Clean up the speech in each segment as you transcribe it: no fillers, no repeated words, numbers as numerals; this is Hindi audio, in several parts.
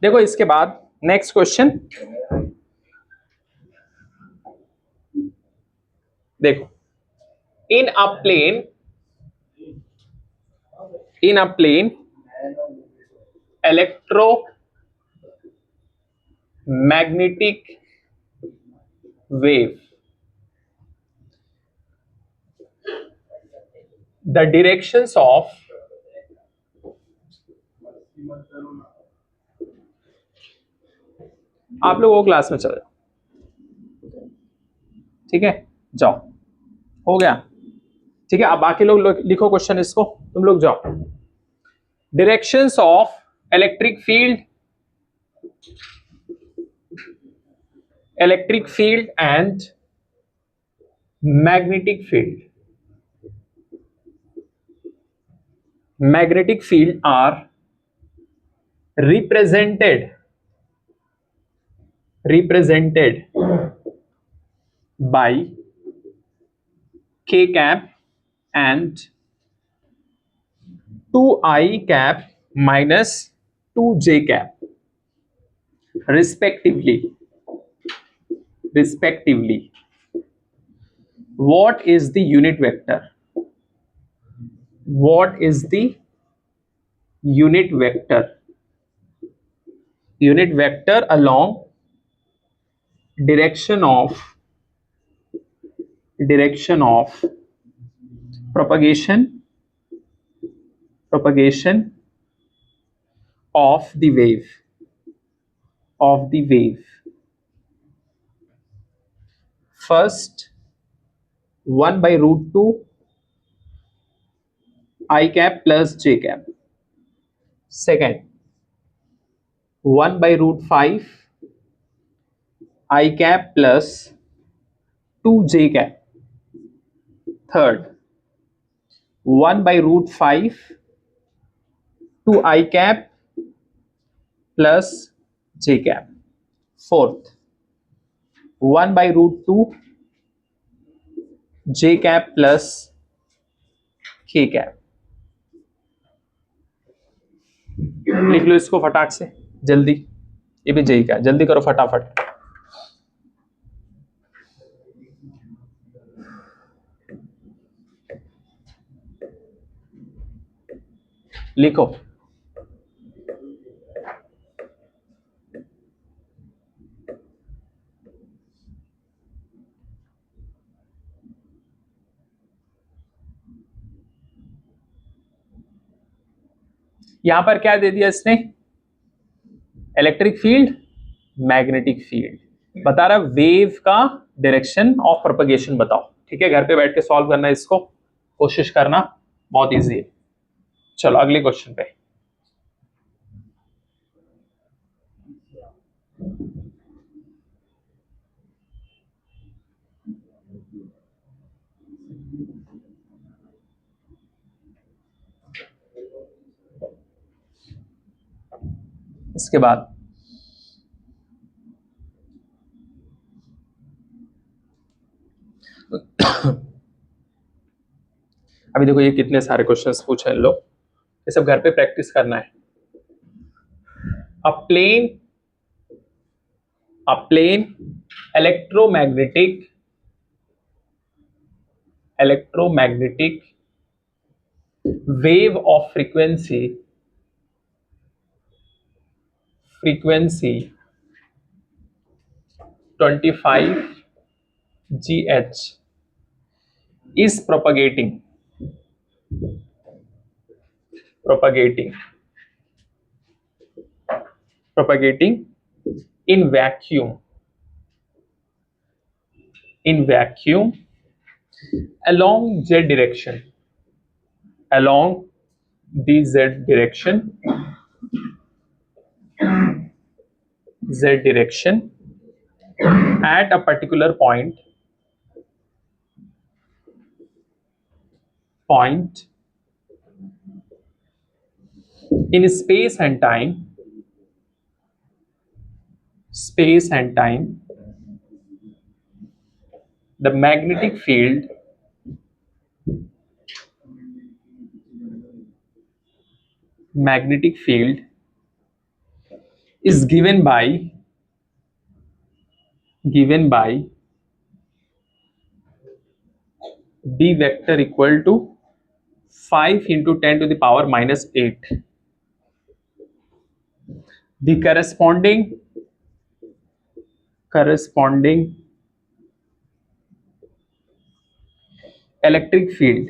देखो इसके बाद नेक्स्ट क्वेश्चन देखो, इन अ plane electromagnetic wave, the directions of आप लोग वो क्लास में चले जाओ, ठीक है, जाओ, हो गया, ठीक है। अब बाकी लोग लिखो क्वेश्चन, इसको तुम लोग जाओ। Directions of electric field and magnetic field, magnetic field are represented by k cap and 2I cap minus 2j cap respectively. What is the unit vector? What is the unit vector? Unit vector along direction of propagation of the wave. First, 1 by root 2 I cap plus j cap. Second, 1 by root 5 I cap plus 2j cap. Third, 1 by root 5 2I cap plus j cap. Fourth, 1 by root 2 j cap plus k cap. लिख लो इसको फटाक से, जल्दी, ये भी j का, जल्दी करो फटाफट। लिखो, यहां पर क्या दे दिया इसने? इलेक्ट्रिक फील्ड, मैग्नेटिक फील्ड बता रहा, वेव का डायरेक्शन ऑफ प्रोपगेशन बताओ, ठीक है। घर पे बैठ के सॉल्व करना, इसको कोशिश करना, बहुत इजी है। चलो अगले क्वेश्चन पे। इसके बाद अभी देखो ये कितने सारे क्वेश्चंस पूछे हैं लोग, ये सब घर पे प्रैक्टिस करना है। अ plane electromagnetic wave of frequency 25 GH is propagating in vacuum along z direction at a particular point in space and time, the magnetic field is given by b vector equal to 5 into 10 to the power minus 8. The corresponding electric field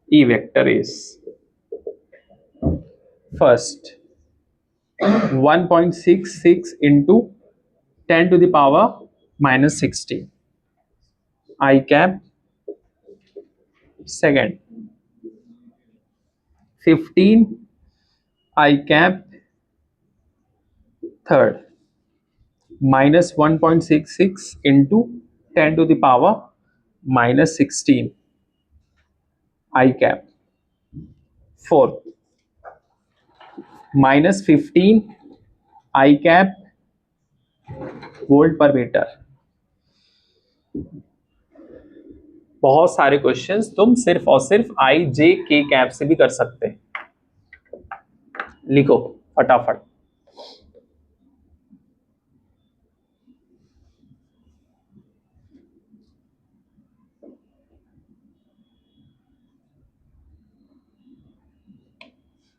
E vector is first 1.66 into 10 to the power minus 16 I cap, second 15 I cap, third minus 1.66 into 10 to the power minus 16 I cap, fourth minus 15 I cap volt per metre. बहुत सारे क्वेश्चंस तुम सिर्फ और सिर्फ आई जे के कैप से भी कर सकते हैं. लिखो फटाफट.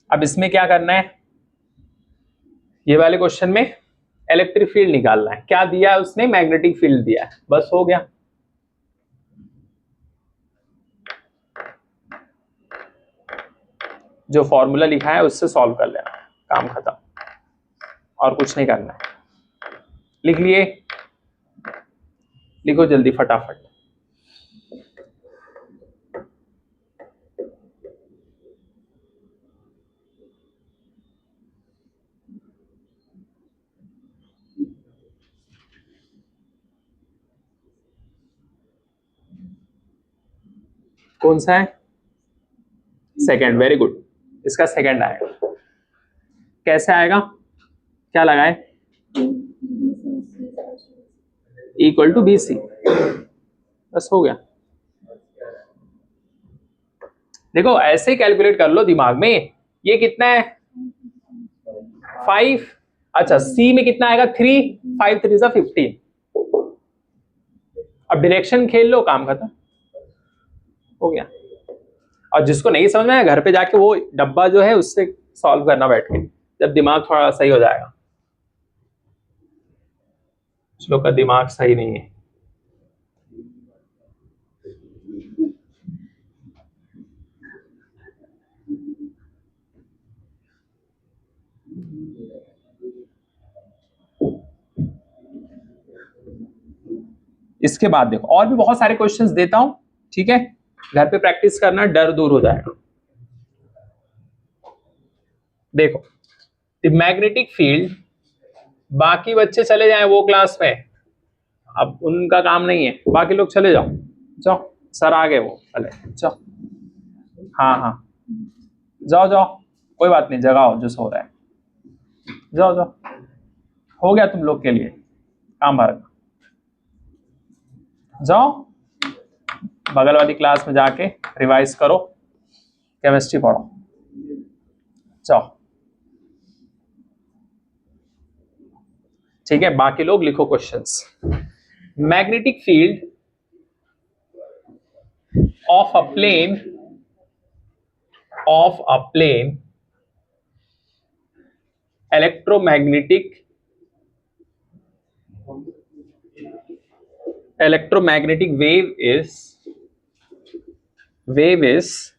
अब इसमें क्या करना है, ये वाले क्वेश्चन में इलेक्ट्रिक फील्ड निकालना है. क्या दिया है उसने, मैग्नेटिक फील्ड दिया है, बस हो गया. जो फॉर्मूला लिखा है उससे सॉल्व कर लेना, काम खत्म, और कुछ नहीं करना है. लिख लिए, लिखो जल्दी फटाफट. कौन सा है, सेकंड, वेरी गुड. इसका सेकंड आएगा. कैसे आएगा, क्या लगाए, इक्वल टू बी सी, बस हो गया. देखो ऐसे ही कैलकुलेट कर लो दिमाग में. ये कितना है 5, अच्छा सी में कितना आएगा 3, 5 3 सा 15. अब डायरेक्शन खेल लो, काम खत्म हो गया. और जिसको नहीं समझ में आया घर पे जाके वो डब्बा जो है उससे सॉल्व करना बैठ के, जब दिमाग थोड़ा सही हो जाएगा. कुछ लोग का दिमाग सही नहीं है. इसके बाद देखो और भी बहुत सारे क्वेश्चंस देता हूं, ठीक है, घर पे प्रैक्टिस करना, डर दूर हो जाएगा. देखो द मैग्नेटिक फील्ड, बाकी बच्चे चले जाएं वो क्लास में, अब उनका काम नहीं है, बाकी लोग चले जाओ. जाओ सर आ गए वो, चले जाओ. हाँ हाँ जाओ जाओ, कोई बात नहीं, जगाओ जो सो रहा है. जाओ जाओ, हो गया तुम लोग के लिए काम भर. जाओ बगल वाली क्लास में जाके रिवाइज करो, केमिस्ट्री पढ़ो. जाओ ठीक है, बाकी लोग लिखो questions. Magnetic field of a plane electromagnetic wave is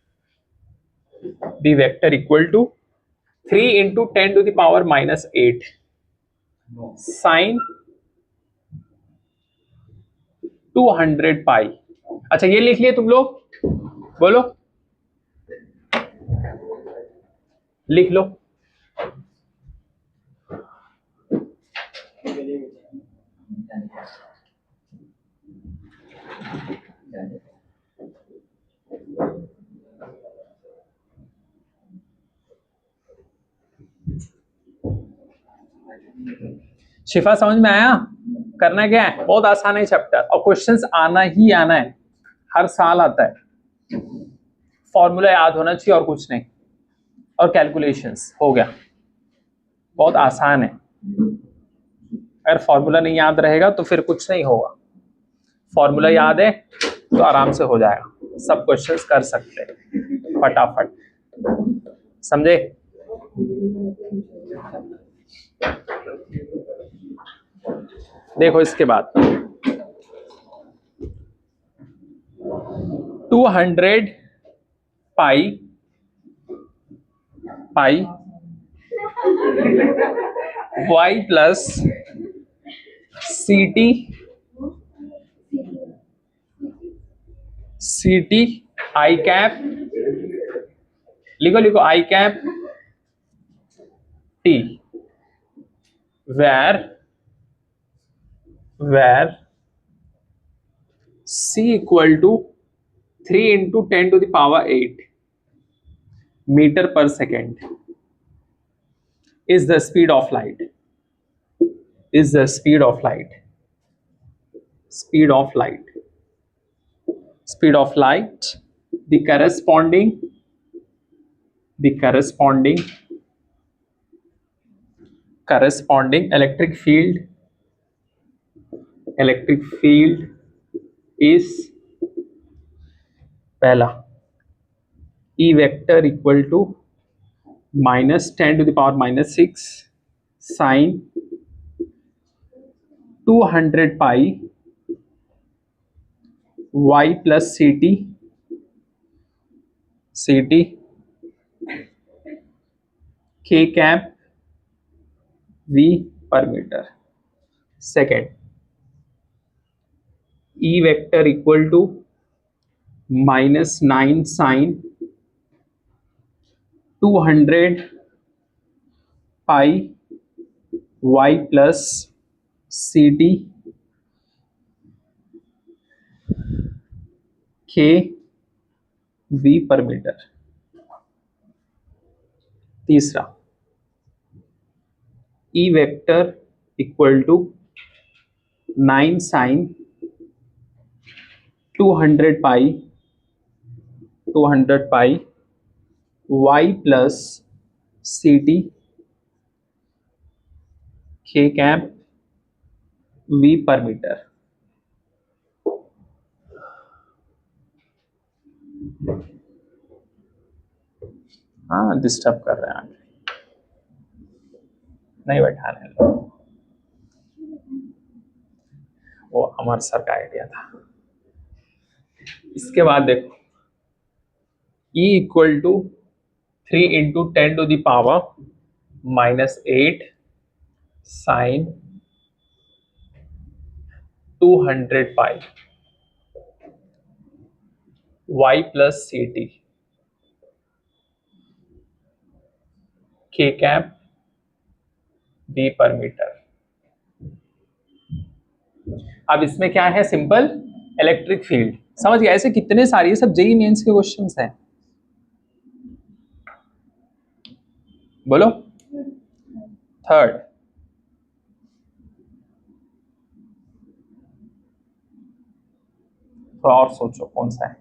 the vector equal to 3 into 10 to the power minus 8 sin 200 pi. अच्छा ये लिख लिए तुम लोग, बोलो लिख लो. शिफा समझ में आया, करना क्या है, बहुत आसान है चैप्टर, और क्वेश्चंस आना ही आना है, हर साल आता है. फॉर्मूला याद होना चाहिए और कुछ नहीं, और कैलकुलेशंस हो गया, बहुत आसान है। अगर फॉर्मूला नहीं याद रहेगा तो फिर कुछ नहीं होगा, फॉर्मूला याद है तो आराम से हो जाएगा, सब क्वेश्चंस कर सकते हैं फटाफट, समझे? देखो इसके बाद 200 pi y plus c t i cap, लिखो लिखो i cap t, where c equal to 3 into 10 to the power 8 meter per second is the speed of light, is the speed of light, speed of light, speed of light, the corresponding electric field is पहला E vector equal to minus 10 to the power minus 6 sin 200 pi y plus ct k cap v per meter. Second, E vector equal to minus 9 sin 200 pi y plus ct k v per meter. तीसरा, E vector equal to 9 sin 200 pi y plus ct k cap v per meter. हाँ डिस्टर्ब कर रहे हैं, नहीं बैठाने लो, वो अमर सर का आइडिया था। इसके बाद देखो E equal to 3 into 10 to the power minus 8 sine 200 pi y plus c t k cap v per metre. अब इसमें क्या है, सिंपल इलेक्ट्रिक फील्ड, समझ गए? ऐसे कितने सारे, ये सब जेई मेंस के क्वेश्चंस हैं, बोलो। थर्ड, थोड़ा और सोचो कौन सा है।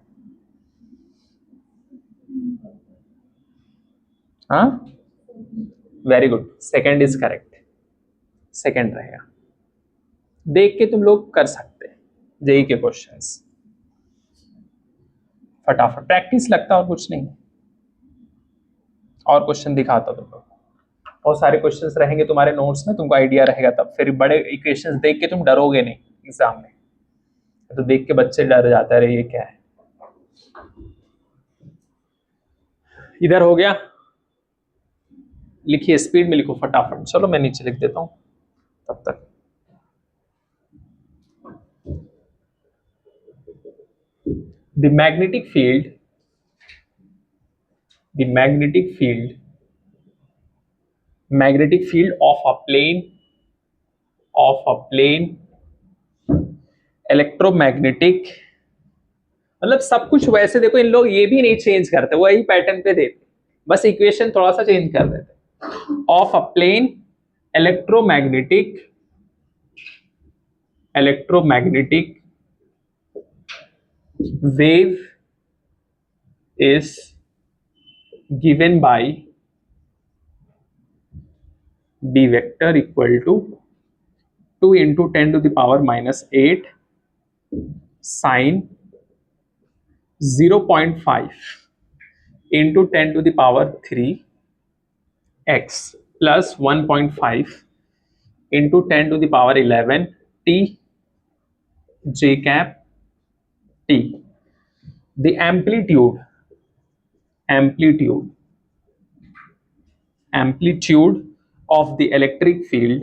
हाँ very good, second is correct, second रहेगा। देख के तुम लोग कर सकते हैं जेई के क्वेश्चंस फटाफट, प्रैक्टिस लगता और कुछ नहीं। और क्वेश्चन दिखाता तुम लोग, बहुत सारे क्वेश्चंस रहेंगे तुम्हारे नोट्स में, तुमको आइडिया रहेगा, तब फिर बड़े इक्वेशंस देख के तुम डरोगे नहीं एग्जाम में। तो देख के बच्चे डर जाते हैं, अरे ये क्या है। इधर हो गया, लिखिए स्पीड में लिखो फटाफट। चलो मैं नीचे लिख देता हूं तब तक। The magnetic field of a plane electromagnetic, मतलब सब कुछ वैसे देखो, इन लोग ये भी नहीं चेंज करते, वही पैटर्न पे देते, बस इक्वेशन थोड़ा सा चेंज कर देते। Of a plane electromagnetic wave is given by b vector equal to 2 into 10 to the power minus 8 sine 0.5 into 10 to the power 3 x plus 1.5 into 10 to the power 11 t j cap t. The amplitude of the electric field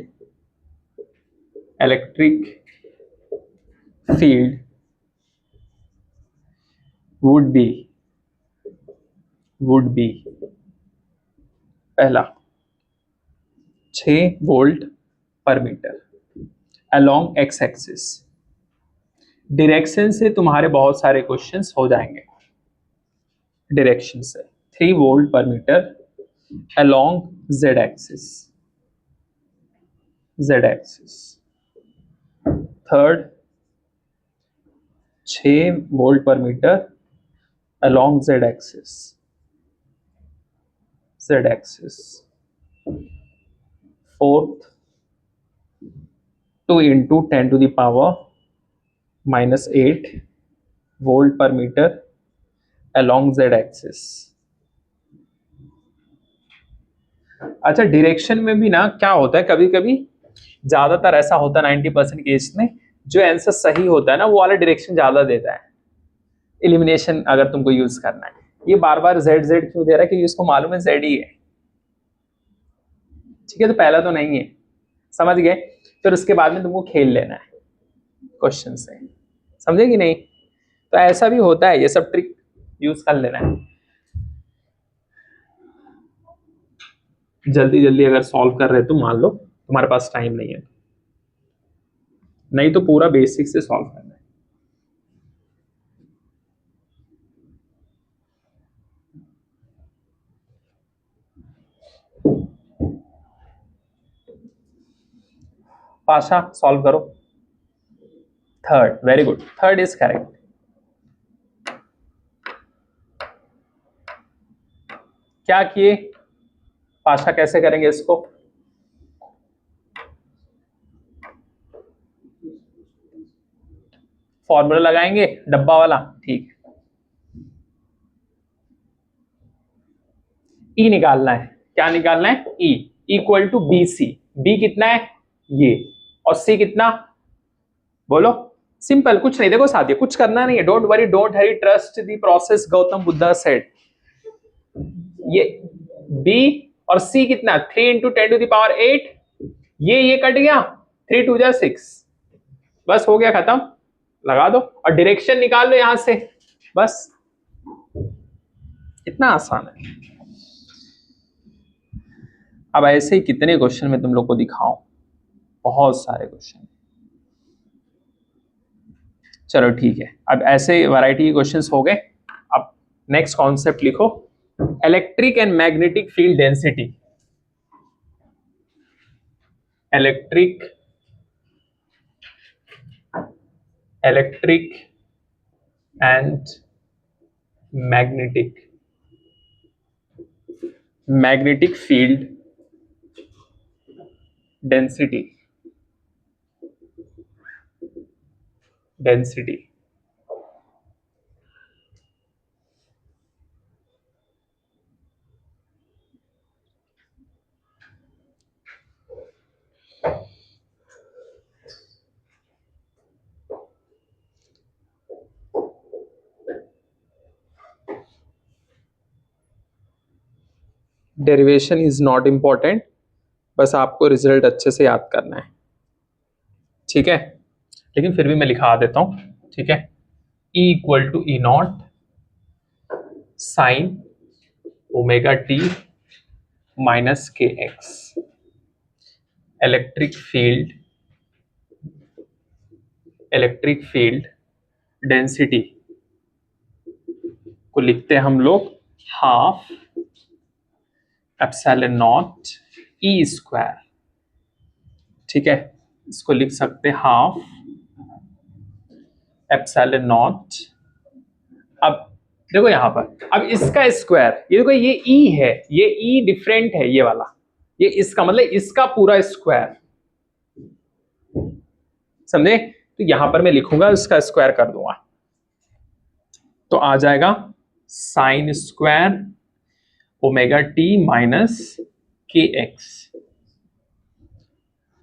would be पहला 6 volt per metre along x axis. Direction से तुम्हारे बहुत सारे क्वेश्चंस हो जाएंगे. डायरेक्शन से 3 volt per metre along z axis. Third 6 volt per metre along z axis. Fourth 2 into 10 to the power minus 8 volt per metre along z axis. अच्छा, डायरेक्शन में भी ना क्या होता है, कभी कभी ज्यादातर ऐसा होता है 90% केस में जो आंसर सही होता है ना वो वाला डायरेक्शन ज्यादा देता है. एलिमिनेशन अगर तुमको यूज करना है, ये बार बार z क्यों दे रहा है, क्योंकि उसको मालूम है z ही है. ठीक है, तो पहला तो नहीं है, समझ गए. फिर उसके बाद में तुमको खेल लेना है क्वेश्चन से, समझे कि नहीं. तो ऐसा भी होता है, ये सब ट्रिक यूज कर लेना है. जल्दी जल्दी अगर सॉल्व कर रहे तो मान लो तुम्हारे पास टाइम नहीं है, नहीं तो पूरा बेसिक से सॉल्व करना है. पाशा सॉल्व करो. Third, very good, third is correct. क्या किए पाशा, कैसे करेंगे इसको. फॉर्मूला लगाएंगे डब्बा वाला, ठीक है. ई निकालना है. क्या निकालना है, E equal to B c. B कितना है ये, और सी कितना, बोलो. सिंपल, कुछ नहीं, देखो साथियों कुछ करना नहीं है. Don't worry, don't Hari, trust the process, Gautam Buddha said. ये बी और सी कितना, 3 इंटू 10 टू द पावर 8. ये कट गया, 3 2 जा 6, बस हो गया खत्म. लगा दो और डायरेक्शन निकाल लो यहां से, बस. इतना आसान है. अब ऐसे ही कितने क्वेश्चन में तुम लोग को दिखाऊं, बहुत सारे क्वेश्चन. चलो ठीक है, अब ऐसे वैरायटी के क्वेश्चंस हो गए. अब नेक्स्ट कॉन्सेप्ट लिखो, electric and magnetic field density. Electric and magnetic field density. Derivation is not important, बस आपको रिजल्ट अच्छे से याद करना है, ठीक है. लेकिन फिर भी मैं लिखा देता हूं, ठीक है. E equal to E naught sine omega t minus k x. Electric field density को लिखते हैं हम लोग half epsilon not E square. ठीक है, इसको लिख सकते हैं हाफ एप्सिलॉन नॉट. अब देखो यहां पर अब इसका स्क्वायर, ये देखो ये ई है, ये ई डिफरेंट है ये वाला, ये इसका मतलब इसका पूरा स्क्वायर, समझे? तो यहां पर मैं लिखूंगा इसका स्क्वायर कर दूंगा, तो आ जाएगा sine square omega t minus k x.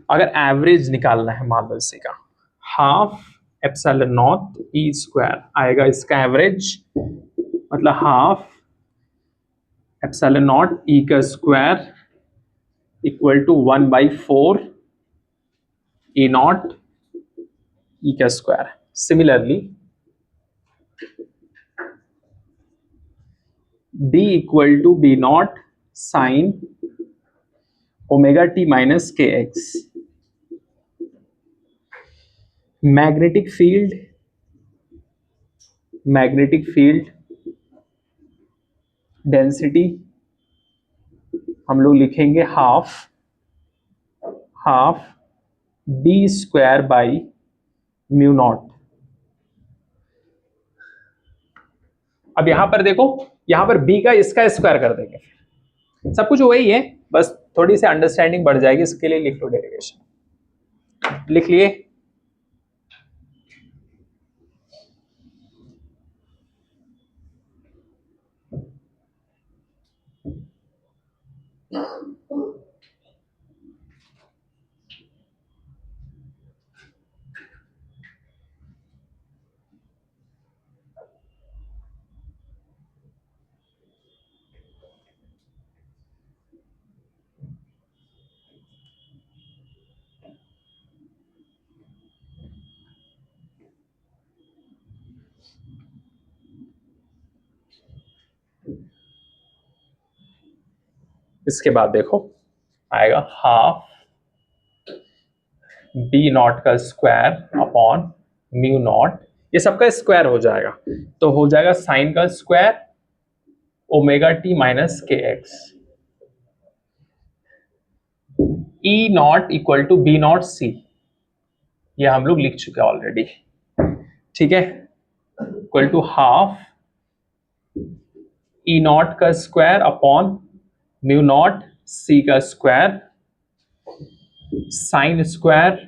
अगर एवरेज निकालना है मान लो इसी का, half epsilon not E square आएगा इसका एवरेज, मतलब हाफ एप्सिलॉन नॉट ई का square equal to 1/4 e nought e का square. Similarly d equal to b nought sine omega t minus k x. Magnetic field density हम लोग लिखेंगे half b square by mu nought. अब यहां पर देखो, यहां पर बी का इसका स्क्वायर कर देंगे, सब कुछ वही है, बस थोड़ी सी अंडरस्टैंडिंग बढ़ जाएगी, इसके लिए लिख लो डेरिवेशन, लिख लिए। इसके बाद देखो आएगा हाफ बी नॉट का स्क्वायर अपॉन म्यू नॉट, ये सबका स्क्वायर हो जाएगा, तो हो जाएगा साइन का square omega t minus k x. E nought equal to b nought c, ये हम लोग लिख चुके हैं ऑलरेडी, ठीक है, equal to half e not का square upon mu nought c का square sine square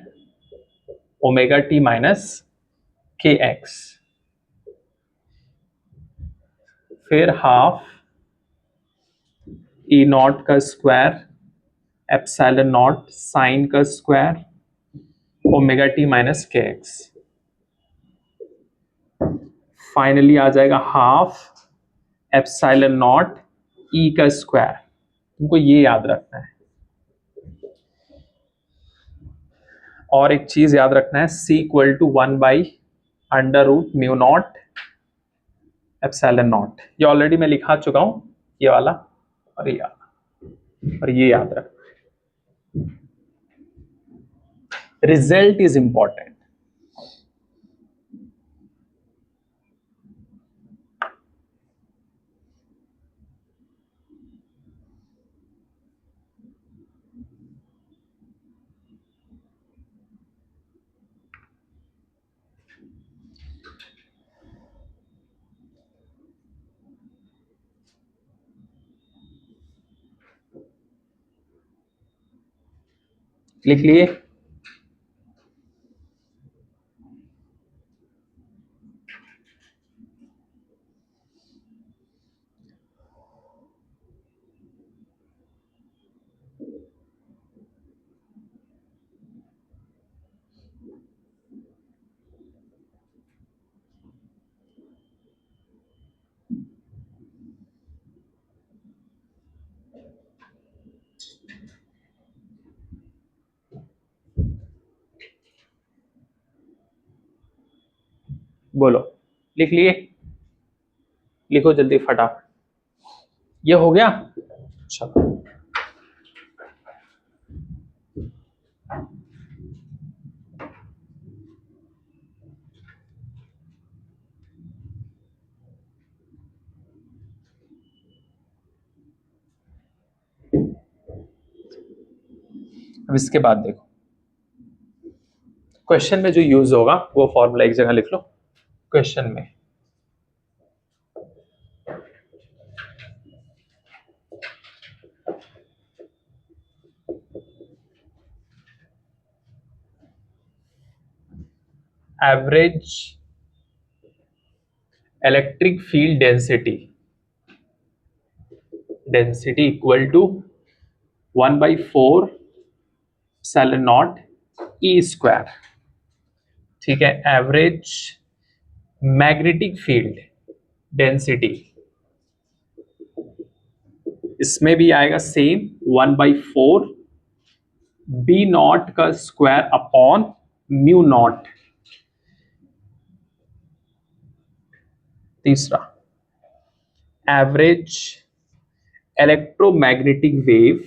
omega t minus k x, फिर हाफ ई नॉट का स्क्वायर एप्सिलॉन नॉट साइन का square omega t minus k x, finally आ जाएगा हाफ एप्सिलॉन नॉट ई का स्क्वायर। तुमको ये याद रखना है, और एक चीज याद रखना है, c equal to 1/√μ nought epsilon nought, ये ऑलरेडी मैं लिखा चुका हूं, ये वाला और ये वाला, और ये याद रखना है, रिजल्ट इज इंपॉर्टेंट। लिख लिए? बोलो, लिख लिए? लिखो जल्दी फटाफट, ये हो गया? चलो अब इसके बाद देखो, क्वेश्चन में जो यूज होगा वो फॉर्मूला एक जगह लिख लो, क्वेश्चन में average electric field density equal to 1/4 epsilon not E square. ठीक है, एवरेज मैग्नेटिक फील्ड डेंसिटी, इसमें भी आएगा सेम 1/4 बी नॉट का स्क्वायर अपॉन म्यू नॉट। तीसरा, average electromagnetic wave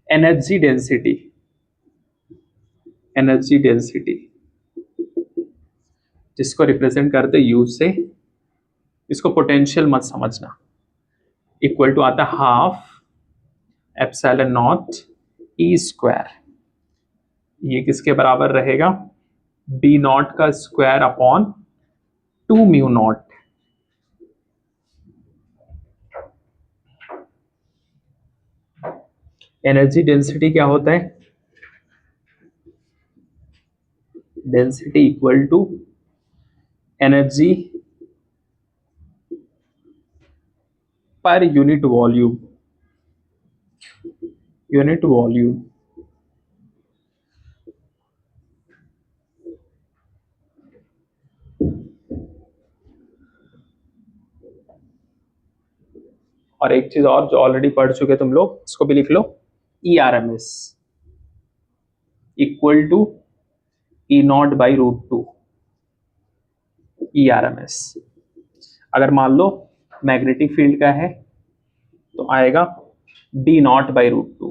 energy density जिसको रिप्रेजेंट करते यू से, इसको पोटेंशियल मत समझना, इक्वल टू आता half epsilon not E square. ये किसके बराबर रहेगा? बी नॉट का square upon 2 mu not. Energy density क्या होता है? Density equal to energy per unit volume. और एक चीज और जो ऑलरेडी पढ़ चुके तुम लोग, इसको भी लिख लो, ERMS equal to E0/√2। ERMS अगर मान लो मैग्नेटिक फील्ड का है तो आएगा D0/√2।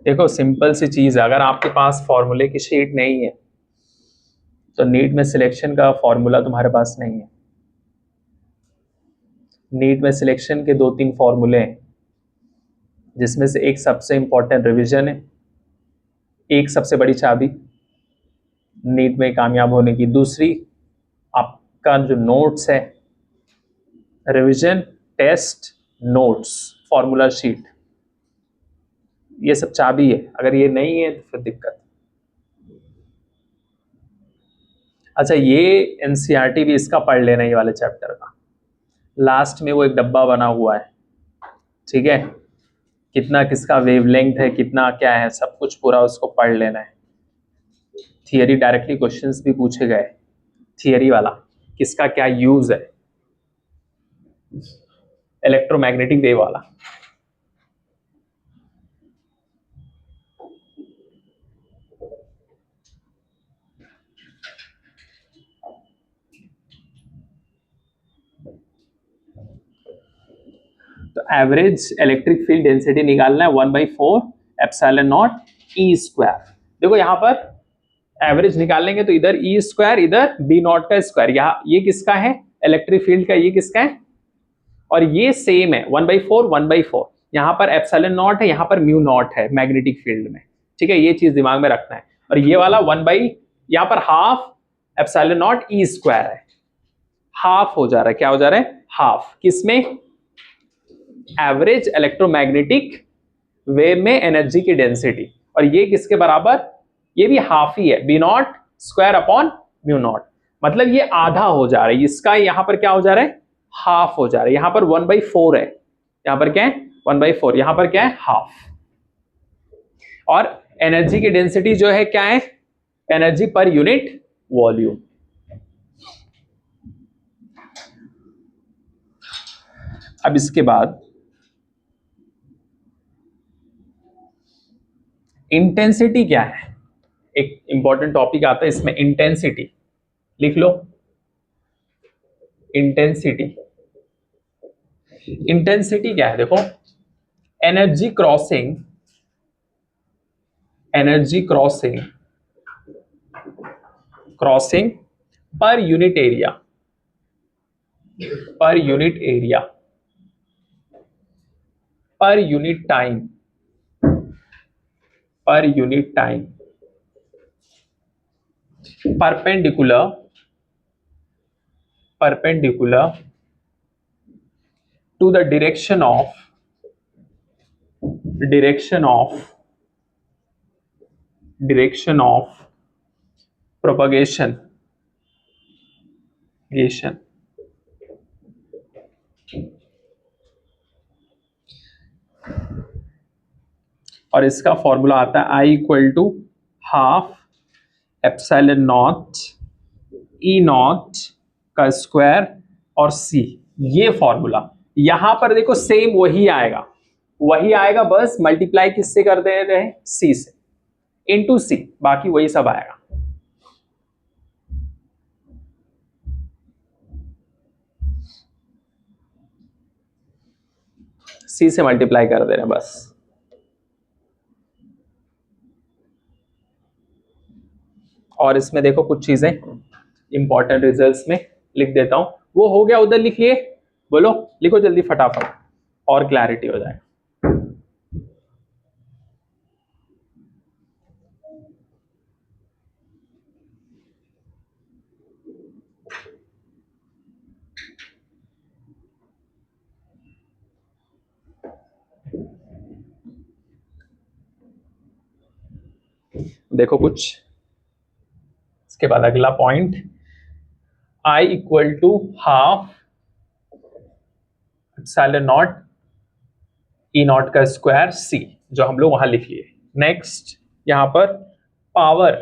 देखो सिंपल सी चीज है, अगर आपके पास फॉर्मूले की शीट नहीं है तो नीट में सिलेक्शन का फॉर्मूला तुम्हारे पास नहीं है। नीट में सिलेक्शन के 2-3 फॉर्मूले हैं, जिसमें से एक सबसे इंपॉर्टेंट रिवीजन है, एक सबसे बड़ी चाबी नीट में कामयाब होने की, दूसरी आपका जो नोट्स है, revision, test, notes, formula sheet, ये सब चाबी है। अगर ये नहीं है तो फिर दिक्कत। अच्छा, ये एनसीईआरटी भी इसका पढ़ लेना, ये वाले चैप्टर का लास्ट में वो एक डब्बा बना हुआ है, ठीक है, कितना किसका वेवलेंथ है, कितना क्या है, सब कुछ पूरा उसको पढ़ लेना है। थियरी डायरेक्टली क्वेश्चंस भी पूछे गए, थियरी वाला किसका क्या यूज है, इलेक्ट्रोमैग्नेटिक वेव वाला। तो एवरेज इलेक्ट्रिक फील्ड डेंसिटी निकालना है 1/4 एप्सिलॉन नॉट ई स्क्वायर। देखो यहां पर एवरेज निकालेंगे तो इधर ई स्क्वायर, इधर बी नॉट का स्क्वायर, यहाँ ये किसका है? इलेक्ट्रिक फील्ड का। ये किसका है? और ये सेम है 1/4 यहाँ पर एप्सिलॉन नॉट है, यहाँ पर म्यू नॉट है मैग्नेटिक फील्ड में, ठीक है, ये चीज दिमाग में रखना है। और ये वाला यहाँ पर half epsilon not E square है, हाफ हो जा रहा है, क्या हो जा रहा है? हाफ। किसमें? एवरेज इलेक्ट्रोमैग्नेटिक वेव में एनर्जी की डेंसिटी। और ये किसके बराबर? ये भी हाफ ही है, B naught square upon mu naught, मतलब ये आधा हो जा रहा है, इसका यहां पर क्या हो जा रहा है? हाफ हो जा रहा है। यहां पर 1/4 है, यहां पर क्या है? 1/4, यहां पर क्या है? हाफ। और एनर्जी की डेंसिटी जो है क्या है? Energy per unit volume. अब इसके बाद इंटेंसिटी क्या है? एक इंपॉर्टेंट टॉपिक आता है इसमें, इंटेंसिटी। लिख लो, इंटेंसिटी। इंटेंसिटी क्या है? देखो, energy crossing per unit area, per unit time, perpendicular to the direction of direction of propagation और इसका फॉर्मूला आता है I equal to half epsilon not E not का स्क्वायर और सी। ये फॉर्मूला यहां पर देखो सेम वही आएगा, बस मल्टीप्लाई किससे कर दे रहे हैं, सी से, इनटू सी, बाकी वही सब आएगा। सी से मल्टीप्लाई कर दे रहे हैं बस। और इसमें देखो कुछ चीजें इंपॉर्टेंट रिजल्ट्स में लिख देता हूं, वो हो गया उधर लिखिए, बोलो लिखो जल्दी फटाफट और क्लैरिटी हो जाए। देखो कुछ इसके बाद अगला point, I equal to half epsilon not E not का स्क्वायर सी, जो हम लोग वहां लिख लिए। नेक्स्ट यहां पर power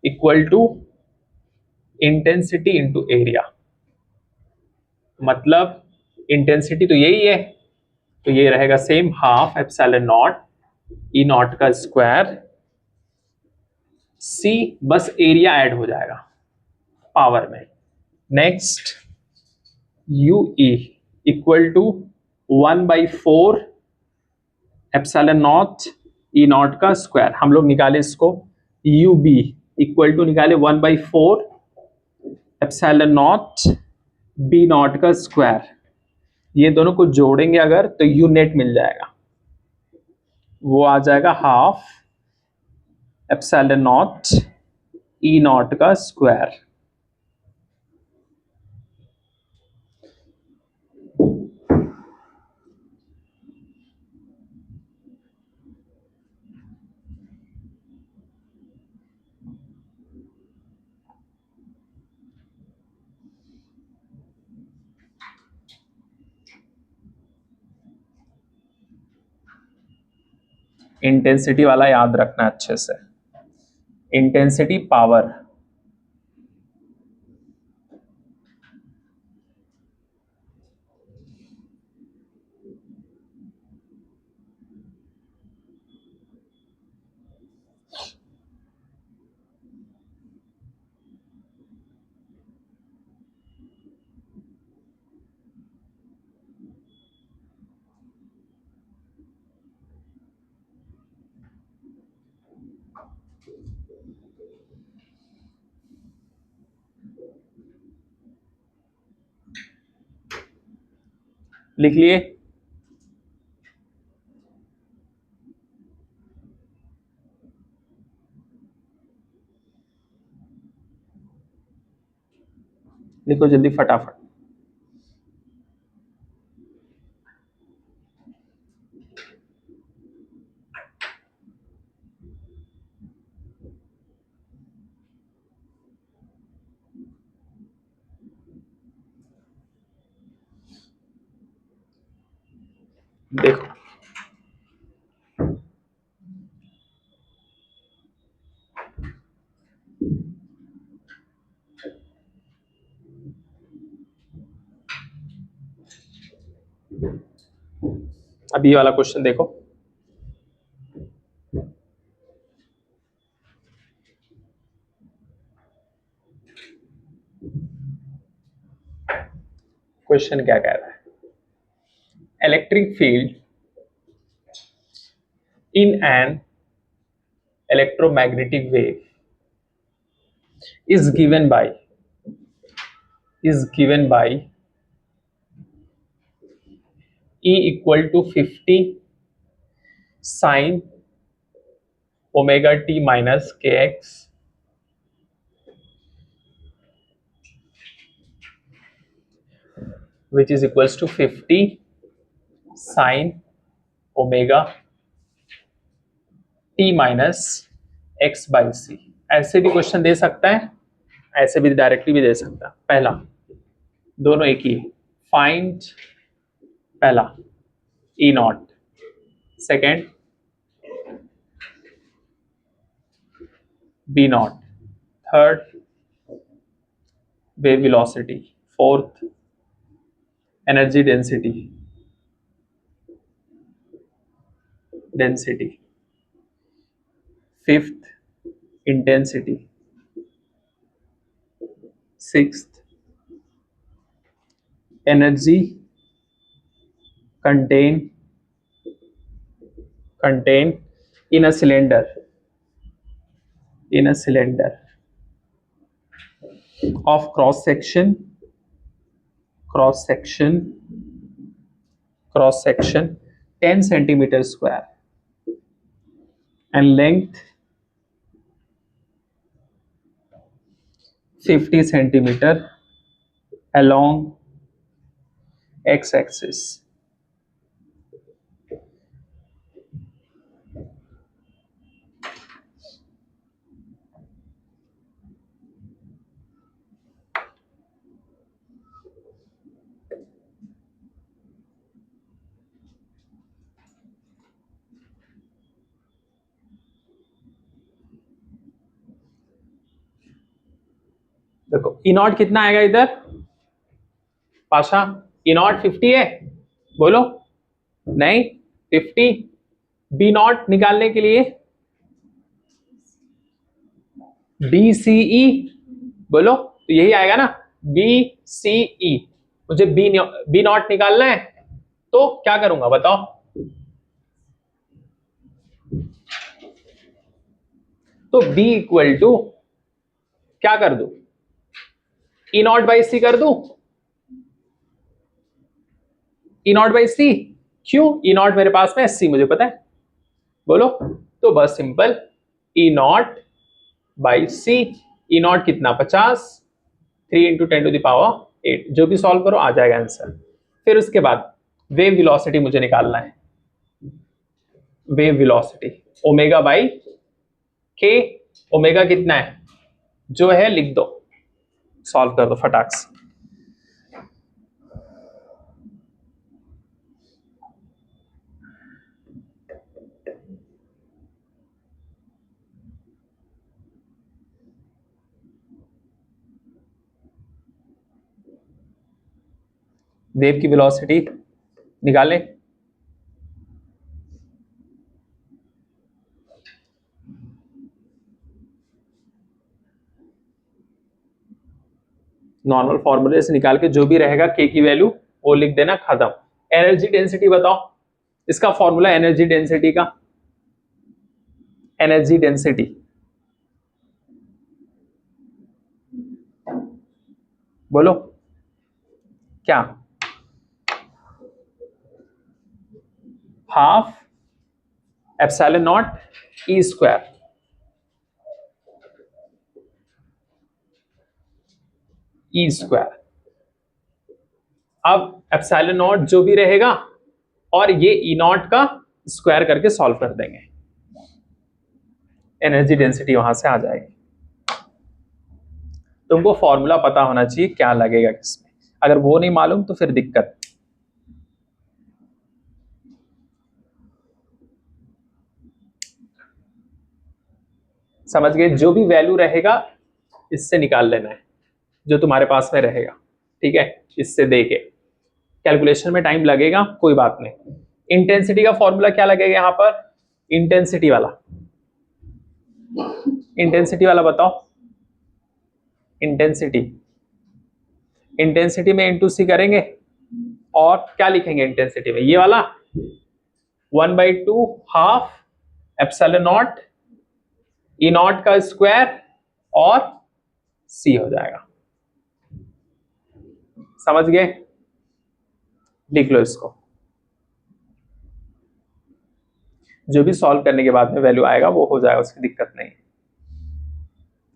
equal to intensity into area, मतलब इंटेंसिटी तो यही है, तो ये रहेगा same half epsilon not E not का स्क्वायर सी, बस एरिया ऐड हो जाएगा पावर में। Next U E equal to 1/4 epsilon not E not का स्क्वायर, हम लोग निकाले इसको, यू बी इक्वल टू निकाले 1/4 एप्सिलॉन नॉट बी नॉट का स्क्वायर। ये दोनों को जोड़ेंगे अगर तो यू नेट मिल जाएगा, वो आ जाएगा half epsilon not E not का स्क्वायर। इंटेंसिटी वाला याद रखना अच्छे से, इंटेंसिटी पावर, लिख लिए। लिखो जल्दी फटाफट। देखो अभी वाला क्वेश्चन देखो, क्वेश्चन क्या कह रहा है, electric field in an electromagnetic wave is given by E equal to 50 sine omega t minus kx which is equals to 50 sine omega t minus x by c. ऐसे भी क्वेश्चन दे सकता है, ऐसे भी डायरेक्टली भी दे सकता है। पहला दोनों एक ही है, फाइंड पहला e nought, second b nought, third wave velocity, fourth energy density, fifth intensity, sixth energy contain in a cylinder of cross section 10 centimeter square and length 50 centimeter along x axis। देखो ई नॉट कितना आएगा इधर पाशा, ई नॉट 50 है, बोलो नहीं 50। बी नॉट निकालने के लिए बी सी ई, बोलो तो यही आएगा ना, बी सी ई। मुझे बी नॉट निकालना है तो क्या करूंगा बताओ, तो बी इक्वल टू क्या कर दू, ई नॉट बाई सी कर दू, ई नॉट बाई सी। क्यों, ई नॉट मेरे पास में सी मुझे पता है, बोलो तो बस simple E naught by C. E naught कितना 50, 3 इंटू 10 टू द पावर 8, जो भी सॉल्व करो आ जाएगा आंसर। फिर उसके बाद वेव वेलोसिटी मुझे निकालना है, वेव वेलोसिटी ओमेगा बाई के। ओमेगा कितना है जो है लिख दो, सॉल्व कर दो फटाक से। वेव की वेलोसिटी निकालें, नॉर्मल फॉर्मूले से निकाल के जो भी रहेगा के की वैल्यू वो लिख देना, खत्म। एनर्जी डेंसिटी बताओ, इसका फॉर्मूला एनर्जी डेंसिटी का, एनर्जी डेंसिटी बोलो क्या, half epsilon not E square, E square. अब एप्सिलॉन नॉट जो भी रहेगा और ये ई नॉट का स्क्वायर करके सॉल्व कर देंगे, एनर्जी डेंसिटी वहां से आ जाएगी। तुमको फॉर्मूला पता होना चाहिए क्या लगेगा किसमें, अगर वो नहीं मालूम तो फिर दिक्कत। समझ गए, जो भी वैल्यू रहेगा इससे निकाल लेना है, जो तुम्हारे पास में रहेगा, ठीक है। इससे देके कैलकुलेशन में टाइम लगेगा, कोई बात नहीं। इंटेंसिटी का फॉर्मूला क्या लगेगा यहां पर, इंटेंसिटी वाला, इंटेंसिटी वाला बताओ। इंटेंसिटी, इंटेंसिटी में इंटू सी करेंगे और क्या लिखेंगे इंटेंसिटी में, ये वाला 1/2 half epsilon not E not का स्क्वायर और सी हो जाएगा। समझ गए, लिख लो इसको, जो भी सॉल्व करने के बाद में वैल्यू आएगा वो हो जाएगा, उसकी दिक्कत नहीं।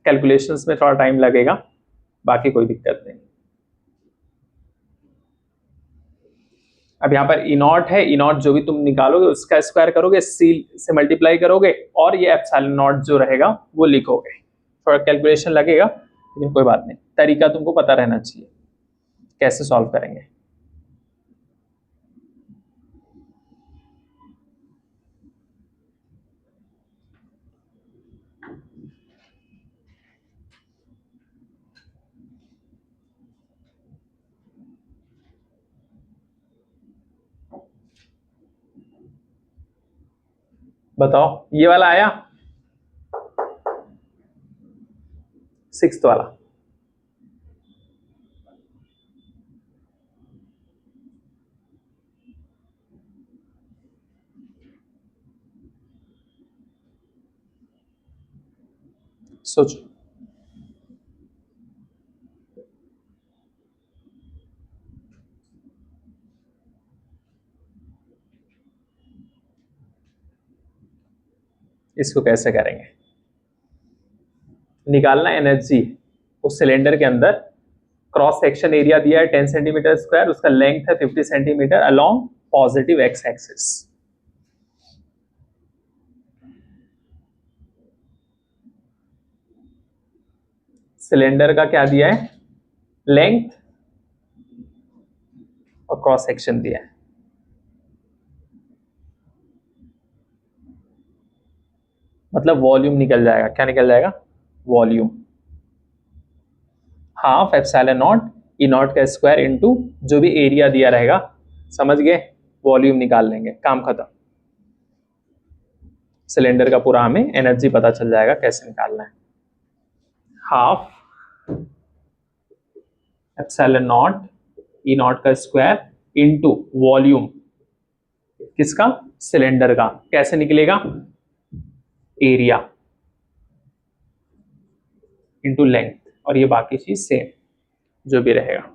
कैलकुलेशंस में थोड़ा टाइम लगेगा, बाकी कोई दिक्कत नहीं। अब यहाँ पर ई नॉट है, ई नॉट जो भी तुम निकालोगे उसका स्क्वायर करोगे, सी से मल्टीप्लाई करोगे और ये एप्सिलॉन नॉट जो रहेगा वो लिखोगे। थोड़ा कैलकुलेशन लगेगा लेकिन कोई बात नहीं, तरीका तुमको पता रहना चाहिए कैसे सॉल्व करेंगे। बताओ ये वाला आया, सिक्स्थ वाला। सोचो इसको कैसे करेंगे। निकालना एनर्जी उस सिलेंडर के अंदर, क्रॉस सेक्शन एरिया दिया है 10 सेंटीमीटर स्क्वायर, उसका लेंथ है 50 centimetre along positive x axis. Cylinder का क्या दिया है, लेंथ और क्रॉस सेक्शन दिया है। मतलब वॉल्यूम निकल जाएगा, क्या निकल जाएगा, volume. Half epsilon not E not का स्क्वायर इनटू जो भी एरिया दिया रहेगा, समझ गए, वॉल्यूम निकाल लेंगे, काम खत्म। सिलेंडर का पूरा हमें एनर्जी पता चल जाएगा कैसे निकालना है। Half epsilon not E not का स्क्वायर इनटू वॉल्यूम किसका, सिलेंडर का, कैसे निकलेगा, एरिया इनटू लेंथ, और ये बाकी चीज सेम जो भी रहेगा।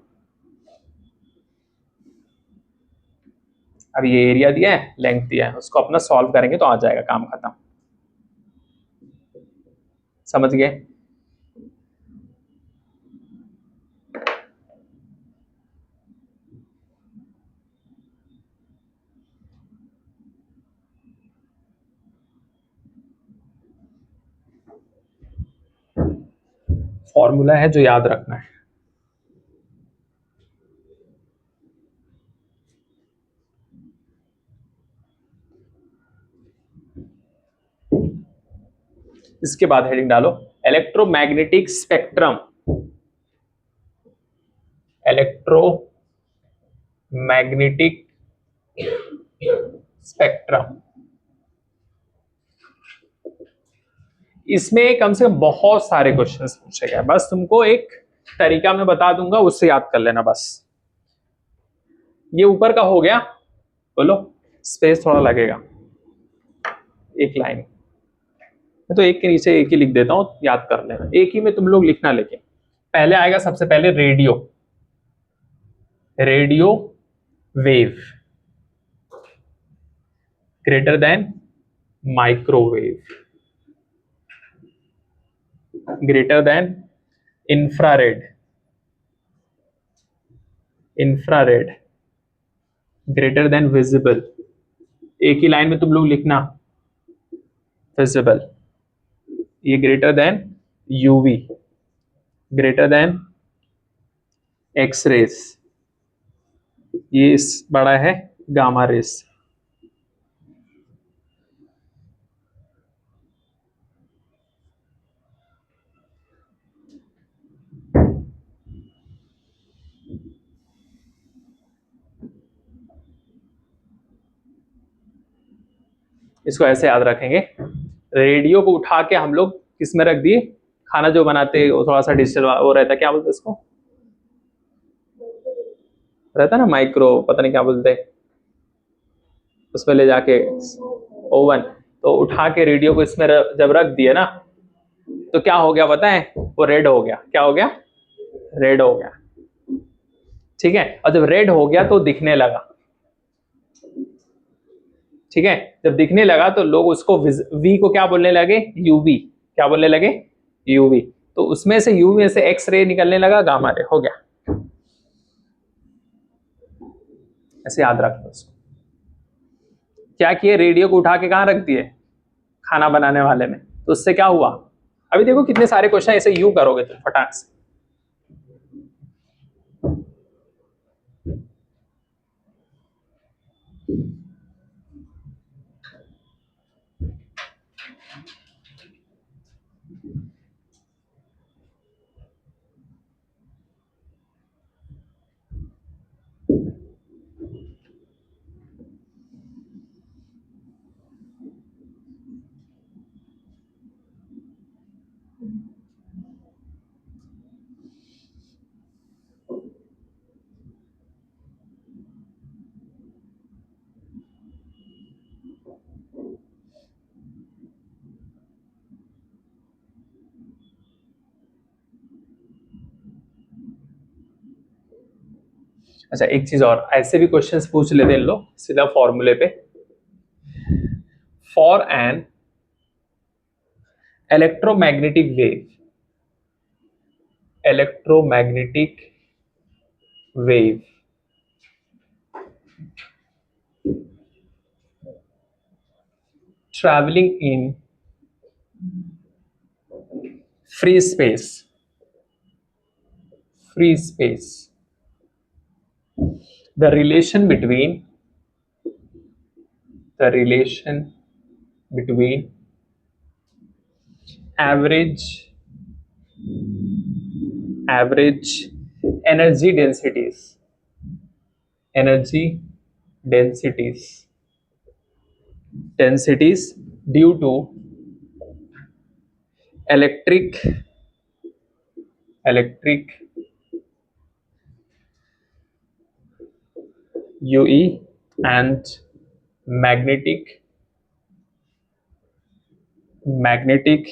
अब ये एरिया दिया है, लेंथ दिया है, उसको अपना सॉल्व करेंगे तो आ जाएगा, काम खत्म। समझ गए। फॉर्मूला है जो याद रखना है। इसके बाद हेडिंग डालो इलेक्ट्रोमैग्नेटिक स्पेक्ट्रम, इलेक्ट्रोमैग्नेटिक स्पेक्ट्रम। इसमें कम से कम बहुत सारे क्वेश्चंस पूछे गए, बस तुमको एक तरीका मैं बता दूंगा उससे याद कर लेना बस। ये ऊपर का हो गया, बोलो स्पेस थोड़ा लगेगा, एक लाइन मैं तो एक के नीचे एक ही लिख देता हूं, याद कर लेना, एक ही में तुम लोग लिखना। लेकिन पहले आएगा सबसे पहले radio, radio wave greater than microwave, greater than infrared, infrared greater than visible, एक ही लाइन में तुम लोग लिखना, विजिबल, ये greater than UV, greater than X rays, ये इस बड़ा है गामा रेस। इसको ऐसे याद रखेंगे, रेडियो को उठा के हम लोग किस में रख दिए, खाना जो बनाते वो थोड़ा सा डिजिटल वो रहता है, क्या बोलते इसको, रहता ना माइक्रो, पता नहीं क्या बोलते, उसमें ले जाके ओवन, तो उठा के रेडियो को इसमें जब रख दिए ना तो क्या हो गया पता है, वो रेड हो गया, क्या हो गया, रेड हो गया। ठीक है, और जब रेड हो गया तो दिखने लगा, ठीक है, जब दिखने लगा तो लोग उसको वी को क्या बोलने लगे, यूवी, क्या बोलने लगे, यूवी, तो उसमें से यूवी में से एक्स रे निकलने लगा, गामा रे हो गया। ऐसे याद रख लो उसको। क्या किए, रेडियो को उठा के कहाँ रख दिए, खाना बनाने वाले में, तो उससे क्या हुआ। अभी देखो कितने सारे क्वेश्चन ऐसे यूं करोगे तुम फटाक से। अच्छा एक चीज और, ऐसे भी क्वेश्चंस पूछ लेते हैं लोग सीधा फॉर्मूले पे। For an electromagnetic wave, electromagnetic wave traveling in free space, free space, the relation between, the relation between average, average energy densities, energy densities, densities due to electric, electric UE and magnetic, magnetic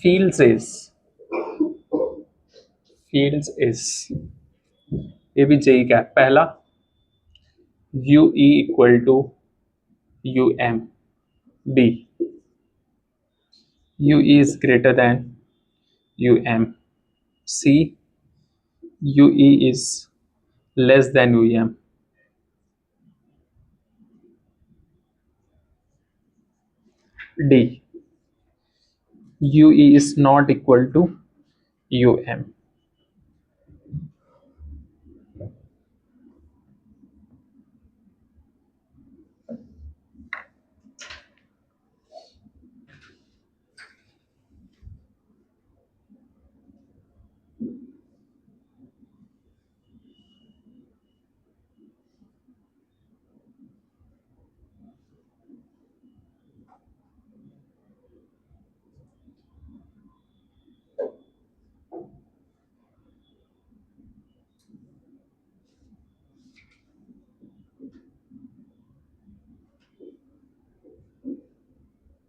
fields is, fields is, ये भी जेई का है पहला, U E equal to U M B, U E is greater than U M C, U E is less than U M D, U E is not equal to U M.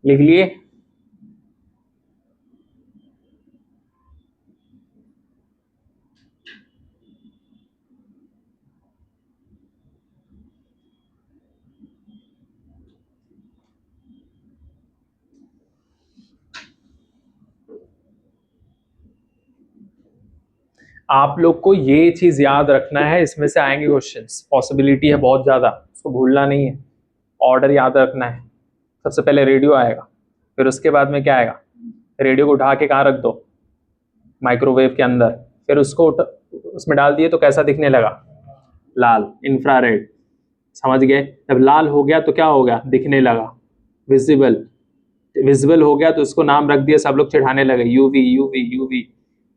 लिख लिए, आप लोग को ये चीज याद रखना है, इसमें से आएंगे क्वेश्चंस, पॉसिबिलिटी है बहुत ज्यादा, उसको भूलना नहीं है, ऑर्डर याद रखना है। सबसे पहले रेडियो आएगा, फिर उसके बाद में क्या आएगा, रेडियो को उठा के कहाँ रख दो, माइक्रोवेव के अंदर, फिर उसको उसमें डाल दिए तो कैसा दिखने लगा, लाल, इंफ्रारेड, समझ गए। जब लाल हो गया तो क्या हो गया, दिखने लगा, विजिबल, विजिबल हो गया तो उसको नाम रख दिया, सब लोग चिढ़ाने लगे, यूवी यूवी यूवी,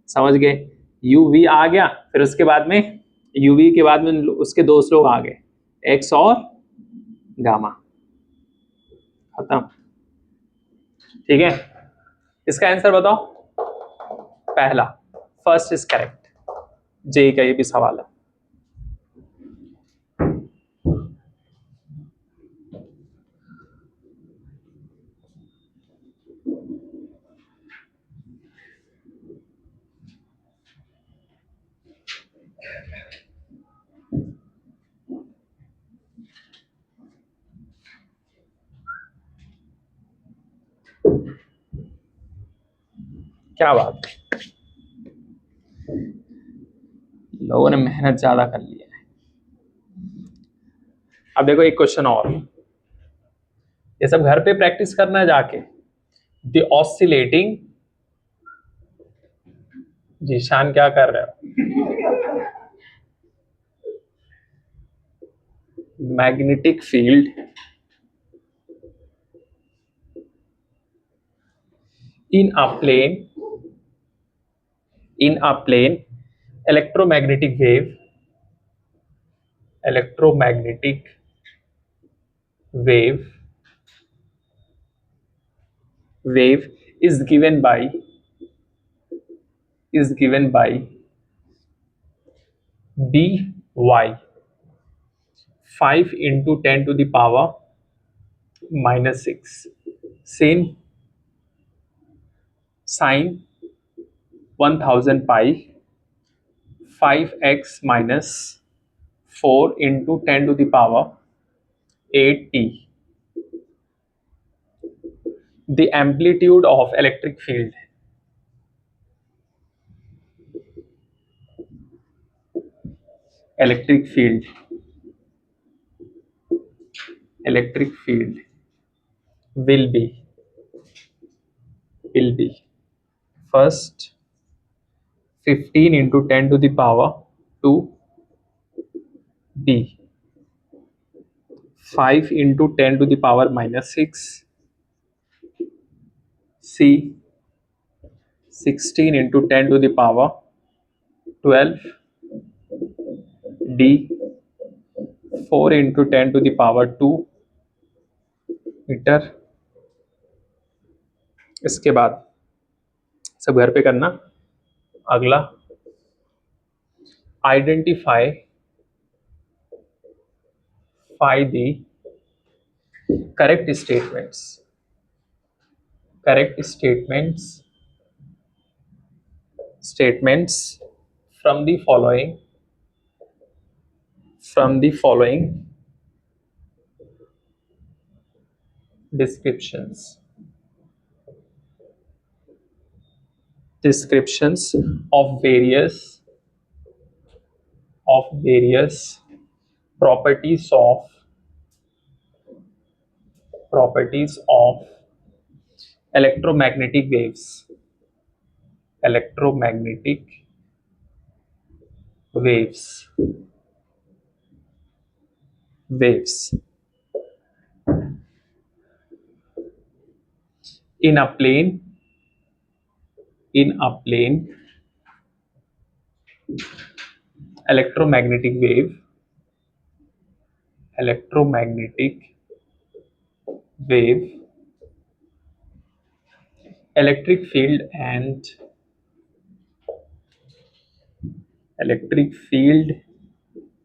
समझ गए। यूवी आ गया, फिर उसके बाद में यूवी के बाद में उसके दो लोग आ गए, एक्स और गामा, खत्म। ठीक है, इसका आंसर बताओ, पहला, फर्स्ट इज करेक्ट, जे का ये भी सवाल है। क्या बात, लोगों ने मेहनत ज्यादा कर ली है। अब देखो एक क्वेश्चन और, ये सब घर पे प्रैक्टिस करना है जाके। द ऑसिलेटिंग, जीशान क्या कर रहे हो? Magnetic field in a plane, in a plane, electromagnetic wave, electromagnetic wave, wave is given by, is given by by 5 into 10 to the power minus 6 sin sine 1000 pi 5x minus 4 into 10 to the power 8t. The amplitude of electric field, electric field, electric field will be first 15 into 10 to the power 2 b 5 into 10 to the power minus 6 c 16 into 10 to the power 12 d 4 into 10 to the power 2 metre. इसके बाद सब घर पे करना। अगला, identify the correct statements, correct statements from the following descriptions of various properties of electromagnetic waves in a plane electromagnetic wave electric field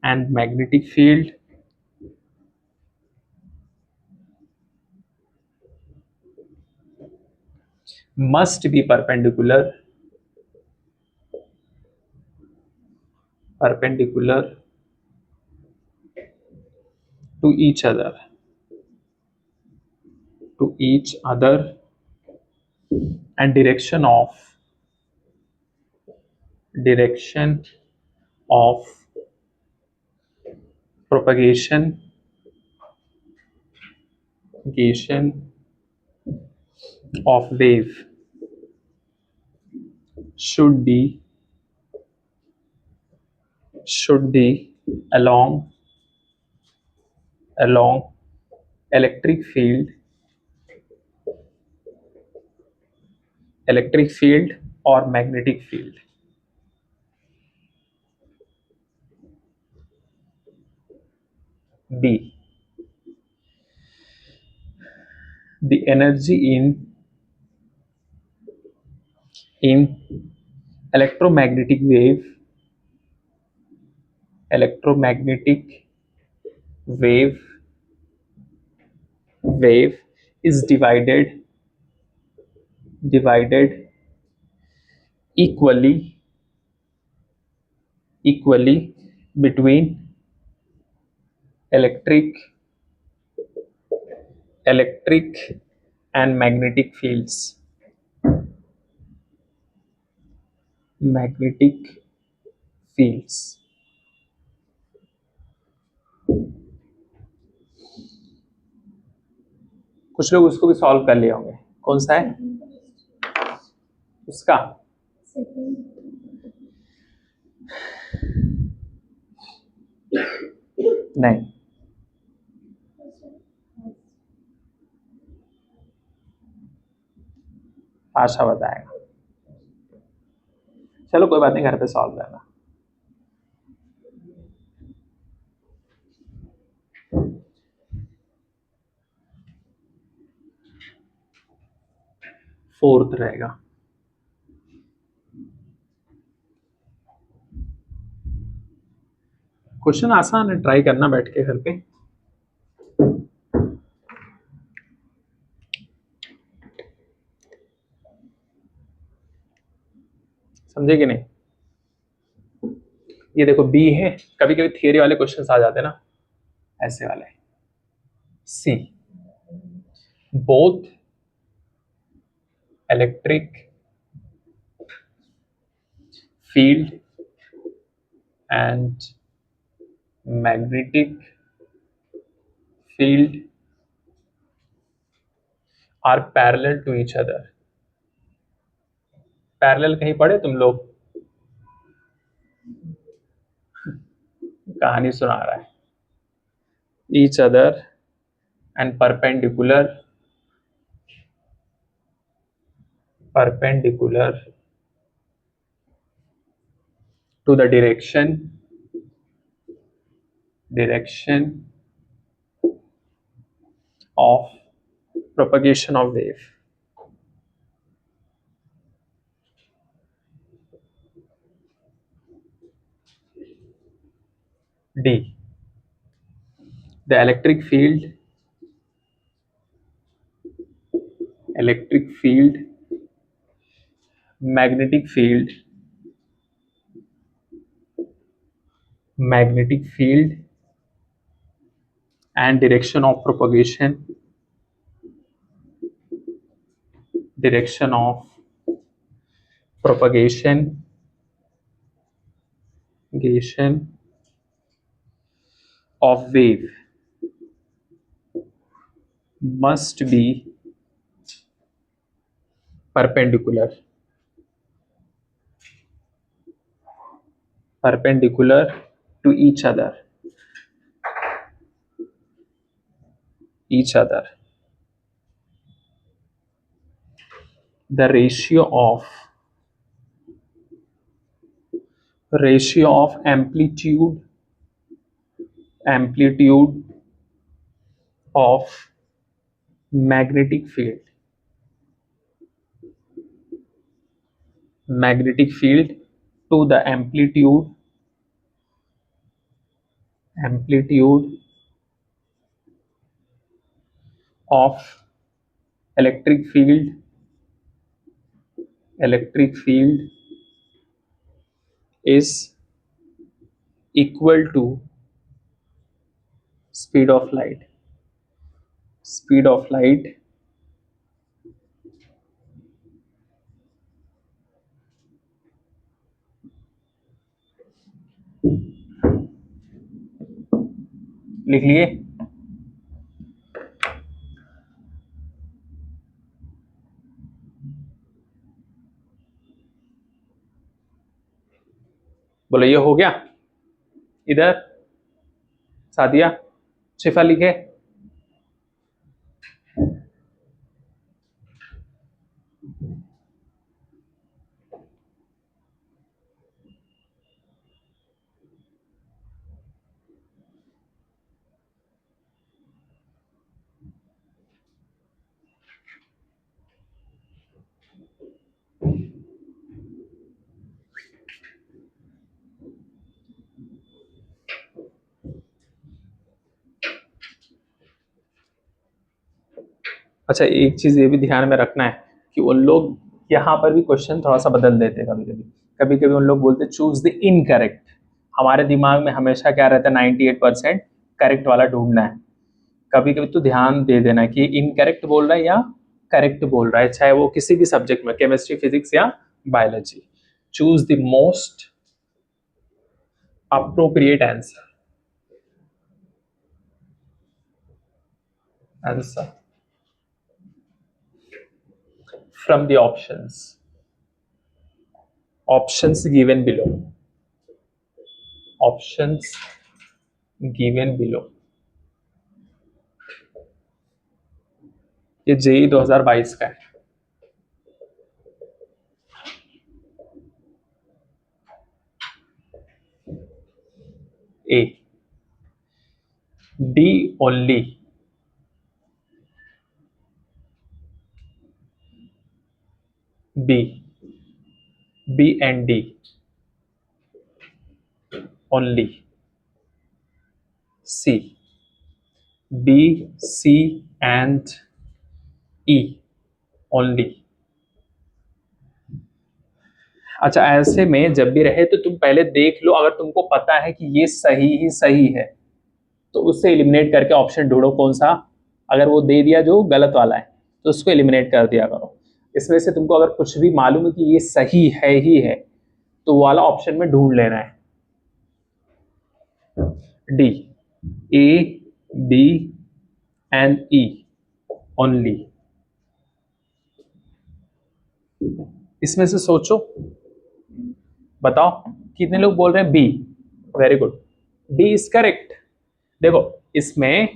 and magnetic field must be perpendicular to each other and direction of propagation of wave should be along electric field or magnetic field. B, the energy in electromagnetic wave is divided equally between electric and magnetic fields. कुछ लोग उसको भी सॉल्व कर लिए होंगे। कौन सा है उसका? नहीं, आशा बताएगा। चलो कोई बात नहीं, घर पे सॉल्व करना। फोर्थ रहेगा। क्वेश्चन आसान है, ट्राई करना बैठ के घर पे। समझे कि नहीं? ये देखो बी है, कभी कभी थियरी वाले क्वेश्चन आ जाते हैं ना, ऐसे वाले। C, both electric field and magnetic field are parallel to each other. Parallel कहीं पढ़े तुम लोग? कहानी सुना रहा है। Each other and perpendicular to the direction of propagation of wave. D, the electric field magnetic field and direction of propagation of wave must be perpendicular to each other. The ratio of amplitude of magnetic field to the amplitude of electric field is equal to speed of light. लिख लिए? बोलो ये हो गया? इधर सादिया, शिफा लिखे। अच्छा, एक चीज ये भी ध्यान में रखना है कि उन लोग यहाँ पर भी क्वेश्चन थोड़ा सा बदल देते हैं। कभी कभी उन लोग बोलते चूज द इनकरेक्ट। हमारे दिमाग में हमेशा क्या रहता है, 98% करेक्ट वाला ढूंढना है। कभी कभी तो ध्यान दे देना कि इनकरेक्ट बोल रहा है या करेक्ट बोल रहा है, चाहे वो किसी भी सब्जेक्ट में, केमिस्ट्री, फिजिक्स या biology. Choose the most appropriate answer. Answer from the options given below, options given below. ये जेई 2022 का है। A, D only, B, B and D only, C, B C and E only. अच्छा, ऐसे में जब भी रहे तो तुम पहले देख लो, अगर तुमको पता है कि ये सही ही सही है तो उससे एलिमिनेट करके ऑप्शन ढूंढो कौन सा। अगर वो दे दिया जो गलत वाला है तो उसको एलिमिनेट कर दिया करो। इसमें से तुमको अगर कुछ भी मालूम है कि ये सही है ही है तो वो वाला ऑप्शन में ढूंढ लेना है। D, A, B and E only. इसमें से सोचो, बताओ कितने लोग बोल रहे हैं B. Very good, D is correct. देखो इसमें,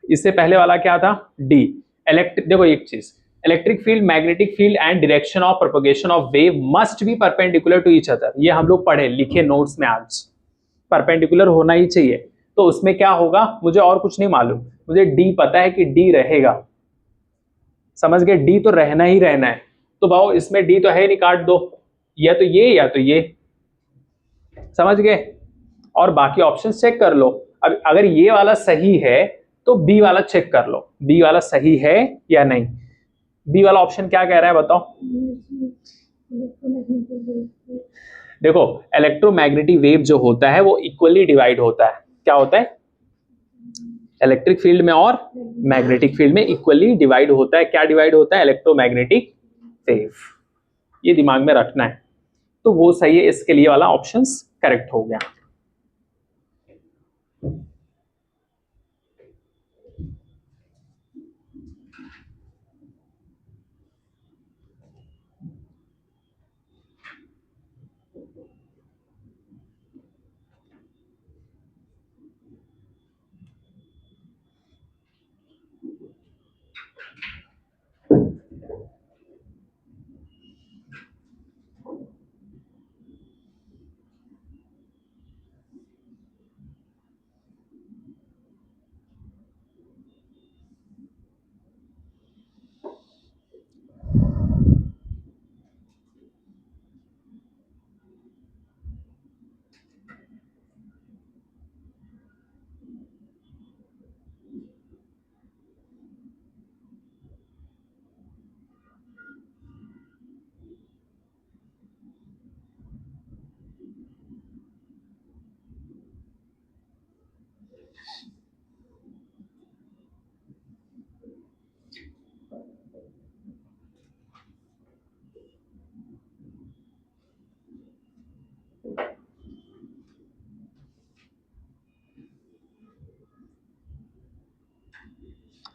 इससे पहले वाला क्या था, डी। इलेक्ट्रिक, देखो एक चीज, electric field, magnetic field and direction of propagation of wave must be perpendicular to each other. ये हम लोग पढ़े लिखे नोट्स में आज, परपेंडिकुलर होना ही चाहिए। तो उसमें क्या होगा, मुझे और कुछ नहीं मालूम, मुझे डी पता है कि डी रहेगा। समझ गए, डी तो रहना ही रहना है। तो भाव इसमें डी तो है नहीं, काट दो, या तो ये या तो ये। समझ गए, और बाकी ऑप्शन चेक कर लो। अब अगर ये वाला सही है तो बी वाला चेक कर लो, बी वाला सही है या नहीं। बी वाला ऑप्शन क्या कह रहा है बताओ। देखो इलेक्ट्रोमैग्नेटिक वेव जो होता है वो इक्वली डिवाइड होता है। क्या होता है, इलेक्ट्रिक फील्ड में और मैग्नेटिक फील्ड में इक्वली डिवाइड होता है। क्या डिवाइड होता है, इलेक्ट्रोमैग्नेटिक वेव। ये दिमाग में रखना है। तो वो सही है, इसके लिए वाला ऑप्शंस करेक्ट हो गया।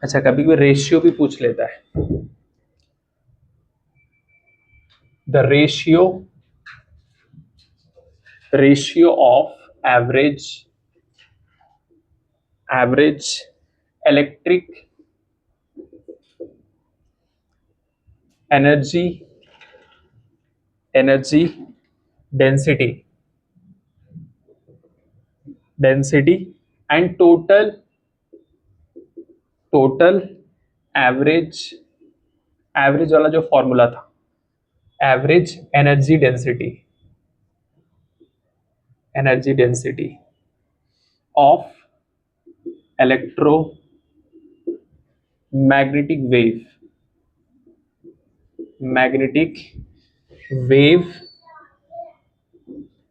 अच्छा, कभी कोई रेशियो भी पूछ लेता है। The ratio of average electric energy density and total average वाला जो फॉर्मूला था, average energy density of magnetic wave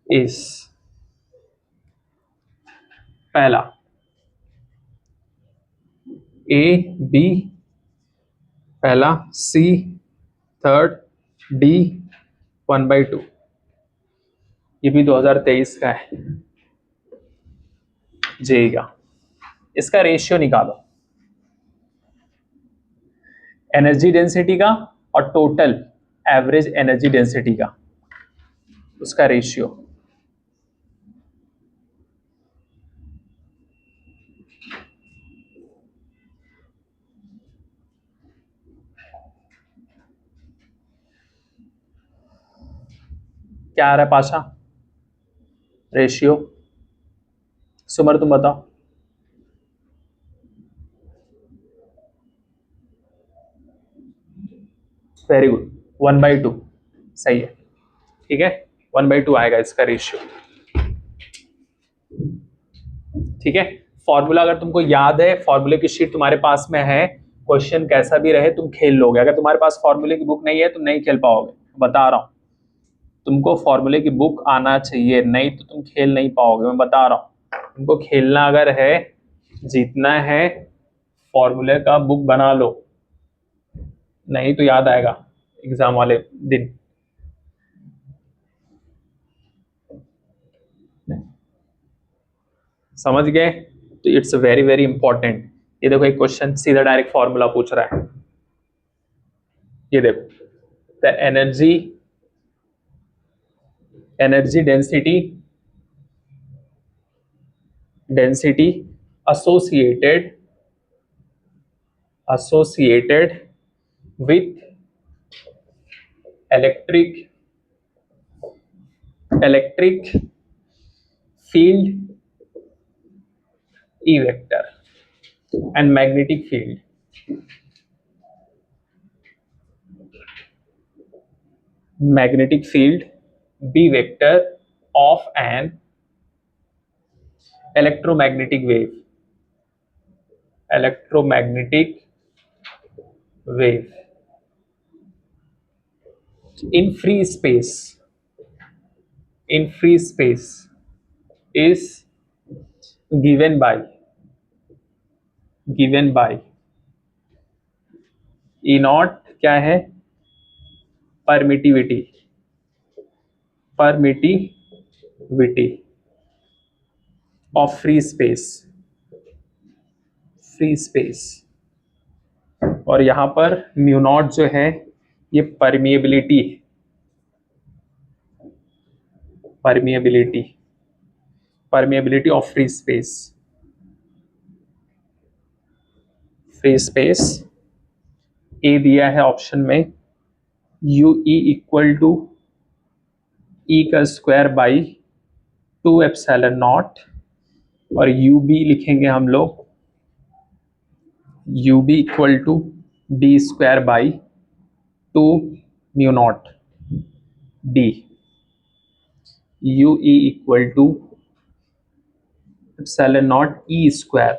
is पहला ए बी, पहला सी, थर्ड डी, 1/2। ये भी 2023 का है जेई का। इसका रेशियो निकालो। एनर्जी डेंसिटी का और टोटल एवरेज एनर्जी डेंसिटी का, उसका रेशियो। क्या आ रहा है पाशा? रेशियो। सुमर तुम बताओ। वेरी गुड, 1/2 सही है। ठीक है, 1/2 आएगा इसका रेशियो। ठीक है, फॉर्मूला अगर तुमको याद है, फॉर्मूले की शीट तुम्हारे पास में है, क्वेश्चन कैसा भी रहे तुम खेल लोगे। अगर तुम्हारे पास फॉर्मूले की बुक नहीं है तुम नहीं खेल पाओगे, बता रहा हूं। तुमको फॉर्मूले की बुक आना चाहिए, नहीं तो तुम खेल नहीं पाओगे, मैं बता रहा हूं। तुमको खेलना अगर है, जीतना है, फॉर्मूले का बुक बना लो, नहीं तो याद आएगा एग्जाम वाले दिन। समझ गए? तो इट्स वेरी वेरी इंपॉर्टेंट। ये देखो एक क्वेश्चन सीधा डायरेक्ट फॉर्मूला पूछ रहा है। ये देखो, the energy density associated with electric field E vector and magnetic field B vector of an electromagnetic wave in free space is given by E naught क्या है? Permittivity of free space. और यहां पर म्यू नॉट जो है ये permeability of free space. A दिया है ऑप्शन में U E equal to E का स्क्वायर बाई 2 एप्सिलॉन नॉट, और यू बी लिखेंगे हम लोग U B equal to D square by 2 mu naught D. U E equal to epsilon not E square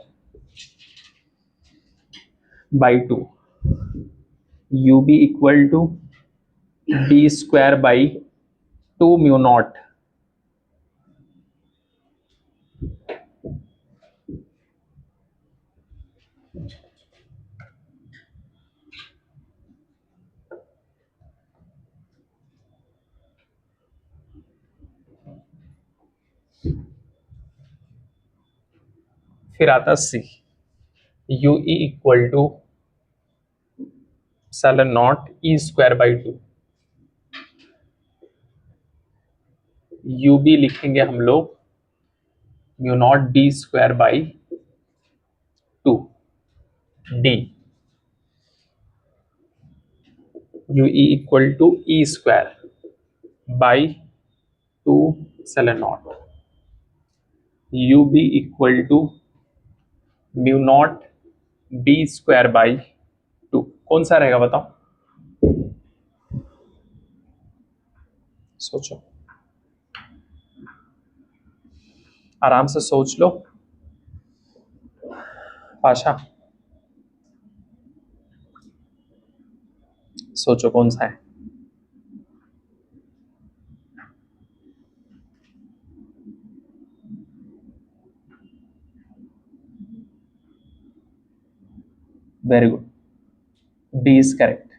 by 2, U B equal to D square by 2 mu naught फिर आता C U E equal to epsilon not E square by 2, U B लिखेंगे हम लोग mu naught D square by 2 D. U E equal to E square by 2 epsilon naught, U B equal to mu naught D square by 2। कौन सा रहेगा बताओ? सोचो, आराम से सोच लो पाशा, सोचो कौन सा है। Very good, D is correct.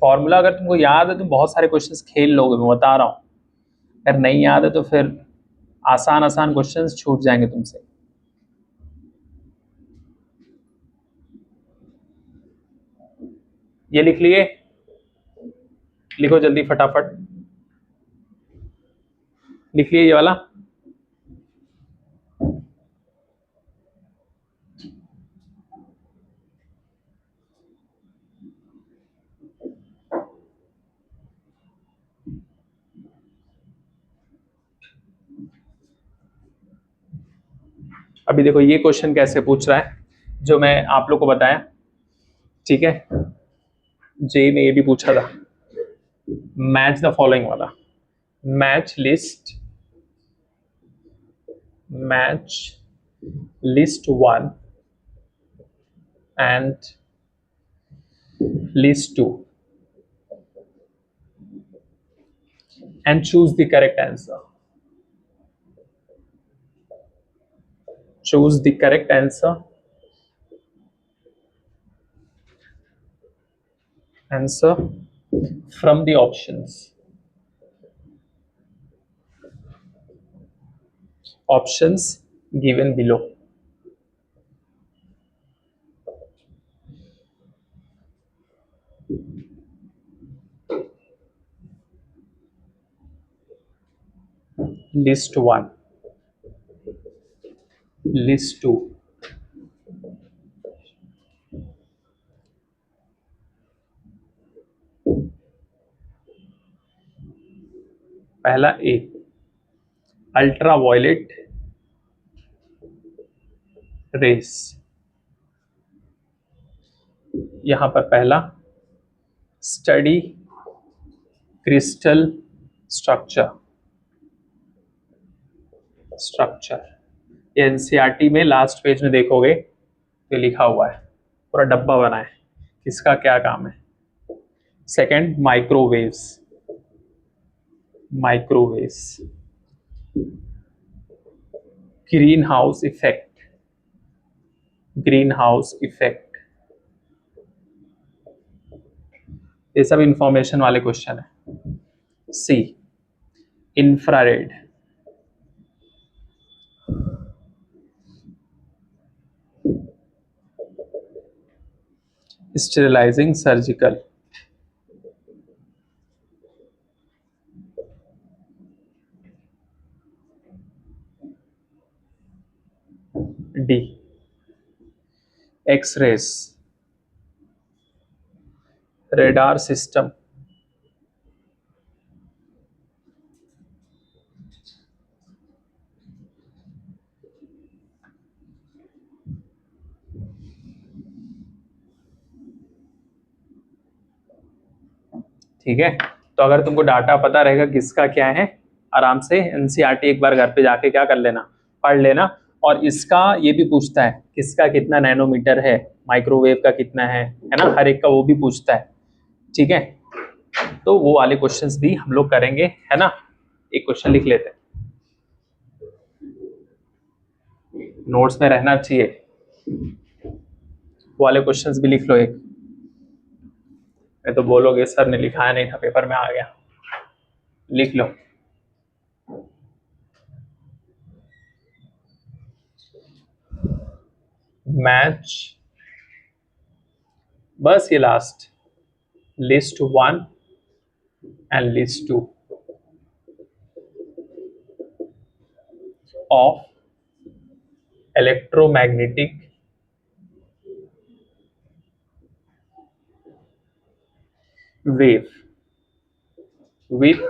Formula अगर तुमको याद है तो बहुत सारे क्वेश्चंस खेल लोगे, मैं बता रहा हूं। अगर नहीं याद है तो फिर आसान आसान क्वेश्चंस छूट जाएंगे तुमसे। ये लिख लिए, लिखो जल्दी फटाफट, लिख लिए ये वाला। अभी देखो ये क्वेश्चन कैसे पूछ रहा है, जो मैं आप लोग को बताया, ठीक है, जे में ये भी पूछा था, मैच द फॉलोइंग वाला, match list, match list one and list two and choose the correct answer. Choose the correct answer. Answer from the options. Options given below. List 1, list 2. पहला ए, अल्ट्रा वायलेट रेस, यहां पर पहला स्टडी क्रिस्टल स्ट्रक्चर, ये एनसीईआरटी में लास्ट पेज में देखोगे तो लिखा हुआ है, पूरा डब्बा बना है किसका क्या काम है। Second microwaves, microwaves, green house effect, green house effect, ये सब इंफॉर्मेशन वाले क्वेश्चन है। C, infrared, sterilising surgical, D, x-rays, radar system, ठीक है। तो अगर तुमको डाटा पता रहेगा किसका क्या है, आराम से एनसीईआरटी एक बार घर पे जाके क्या कर लेना, पढ़ लेना। और इसका ये भी पूछता है किसका कितना नैनोमीटर है, माइक्रोवेव का कितना है ना, हर एक का वो भी पूछता है, ठीक है। तो वो वाले क्वेश्चंस भी हम लोग करेंगे, है ना। एक क्वेश्चन लिख लेते हैं, नोट्स में रहना चाहिए, वो वाले क्वेश्चंस भी लिख लो एक, मैं तो बोलोगे सर ने लिखाया नहीं था पेपर में आ गया, लिख लो। मैच, बस ये last, list 1 and list 2 of electromagnetic wave with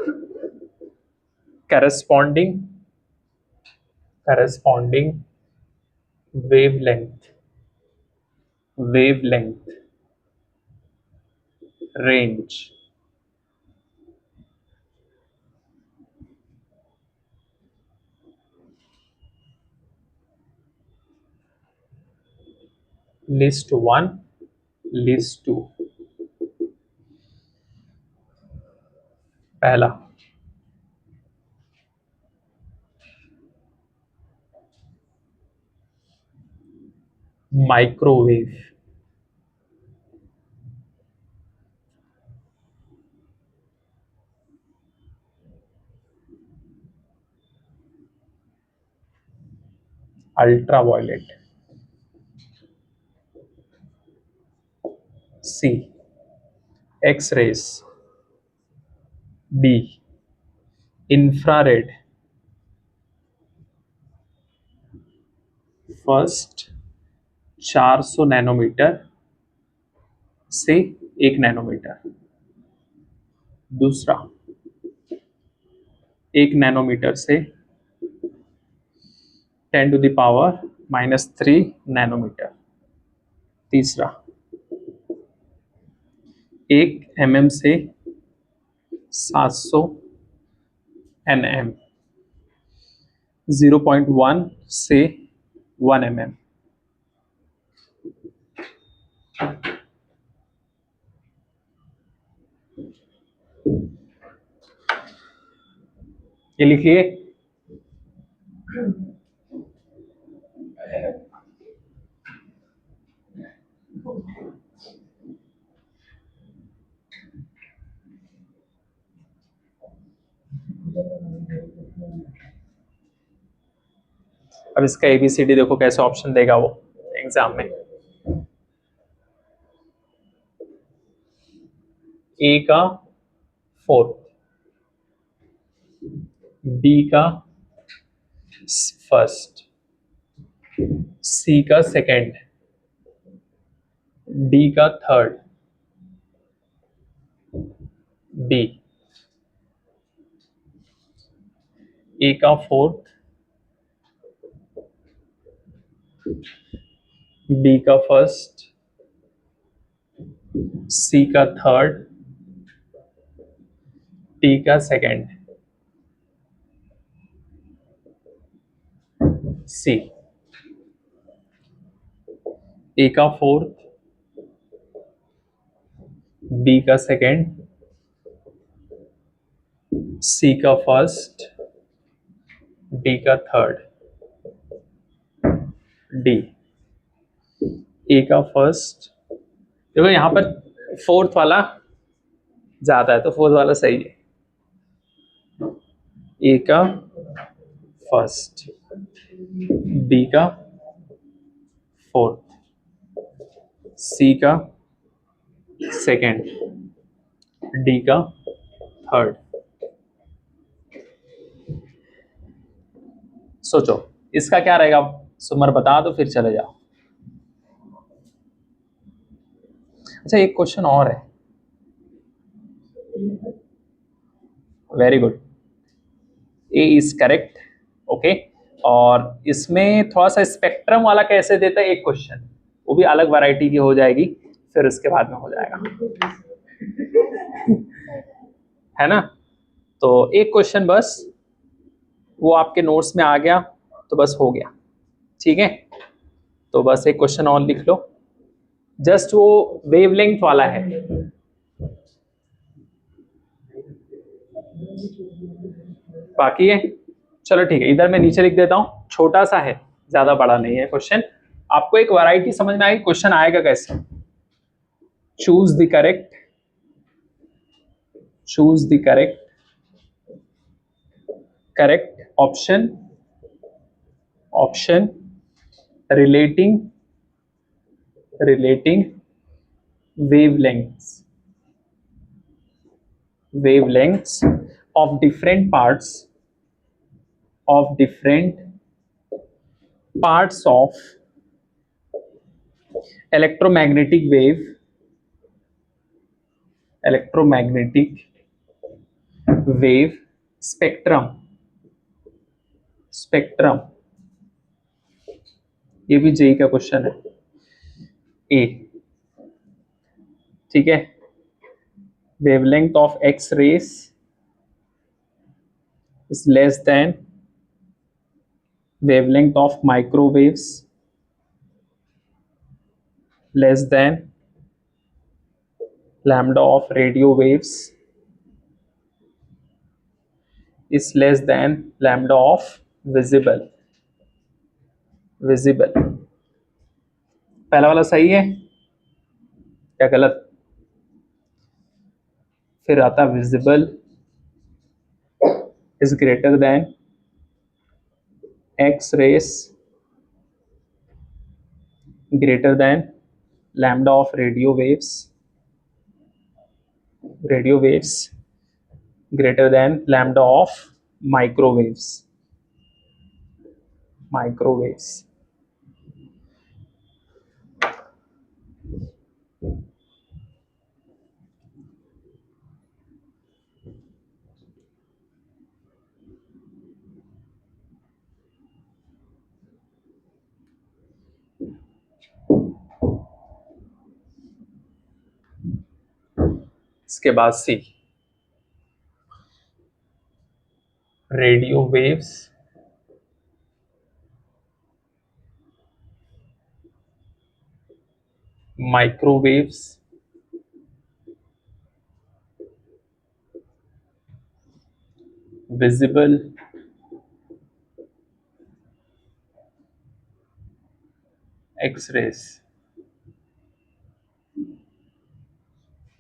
corresponding wavelength range, list 1, list 2। पहला microwave, ultraviolet, C X rays, D infrared, first 400 nanometre से 1 नैनोमीटर, दूसरा 1 नैनोमीटर से 10⁻³ नैनोमीटर, तीसरा 1 mm से 700 nm, 0.1 से 1 mm। ये लिखिए। अब इसका ABCD देखो कैसे ऑप्शन देगा वो एग्जाम में। ए का 4th, बी का 1st, सी का 2nd, डी का 3rd, बी ए का 4th, बी का 1st, सी का 3rd, डी का 2nd, सी ए का 4th, बी का 2nd, सी का 1st, डी का 3rd, डी ए का 1st। देखो यहां पर 4th वाला ज्यादा है तो 4th वाला सही है। ए का 1st, बी का 4th, सी का 2nd, डी का 3rd। सोचो इसका क्या रहेगा, सुमर बता दो फिर चले जाओ। अच्छा एक क्वेश्चन और है, very good, A is correct. Okay, और इसमें थोड़ा सा स्पेक्ट्रम वाला कैसे देता है एक क्वेश्चन, वो भी अलग वैरायटी की हो जाएगी, फिर उसके बाद में हो जाएगा है ना। तो एक क्वेश्चन बस, वो आपके नोट्स में आ गया तो बस हो गया, ठीक है। तो बस एक क्वेश्चन और लिख लो, जस्ट वो वेवलेंथ वाला है। बाकी है, चलो ठीक है, इधर मैं नीचे लिख देता हूं, छोटा सा है, ज्यादा बड़ा नहीं है क्वेश्चन। आपको एक वैरायटी समझ में आएगी, क्वेश्चन आएगा कैसे। Choose the correct, choose the correct option, option relating wavelengths of different parts of electromagnetic wave spectrum। ये भी जेई का क्वेश्चन है, ए, ठीक है। wavelength of X rays is less than wavelength of microwaves, less than lambda of radio waves, is less than lambda of visible। पहला वाला सही है क्या गलत? फिर आता visible is greater than X rays greater than lambda of radio waves radio waves greater than lambda of microwaves. Microwaves. इसके बाद C, radio waves microwaves visible x-rays.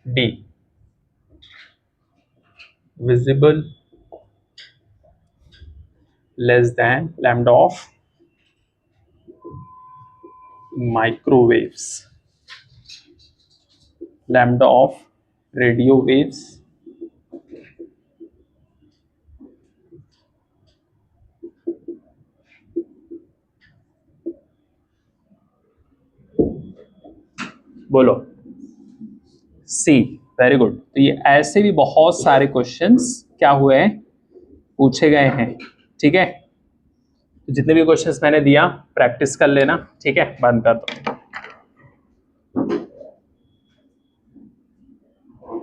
D, visible less than lambda of microwaves. Lambda of radio waves बोलो सी। Very good. तो ये ऐसे भी बहुत सारे क्वेश्चंस क्या हुए हैं, पूछे गए हैं। ठीक है, तो जितने भी क्वेश्चंस मैंने दिया प्रैक्टिस कर लेना। ठीक है, बंद कर दो।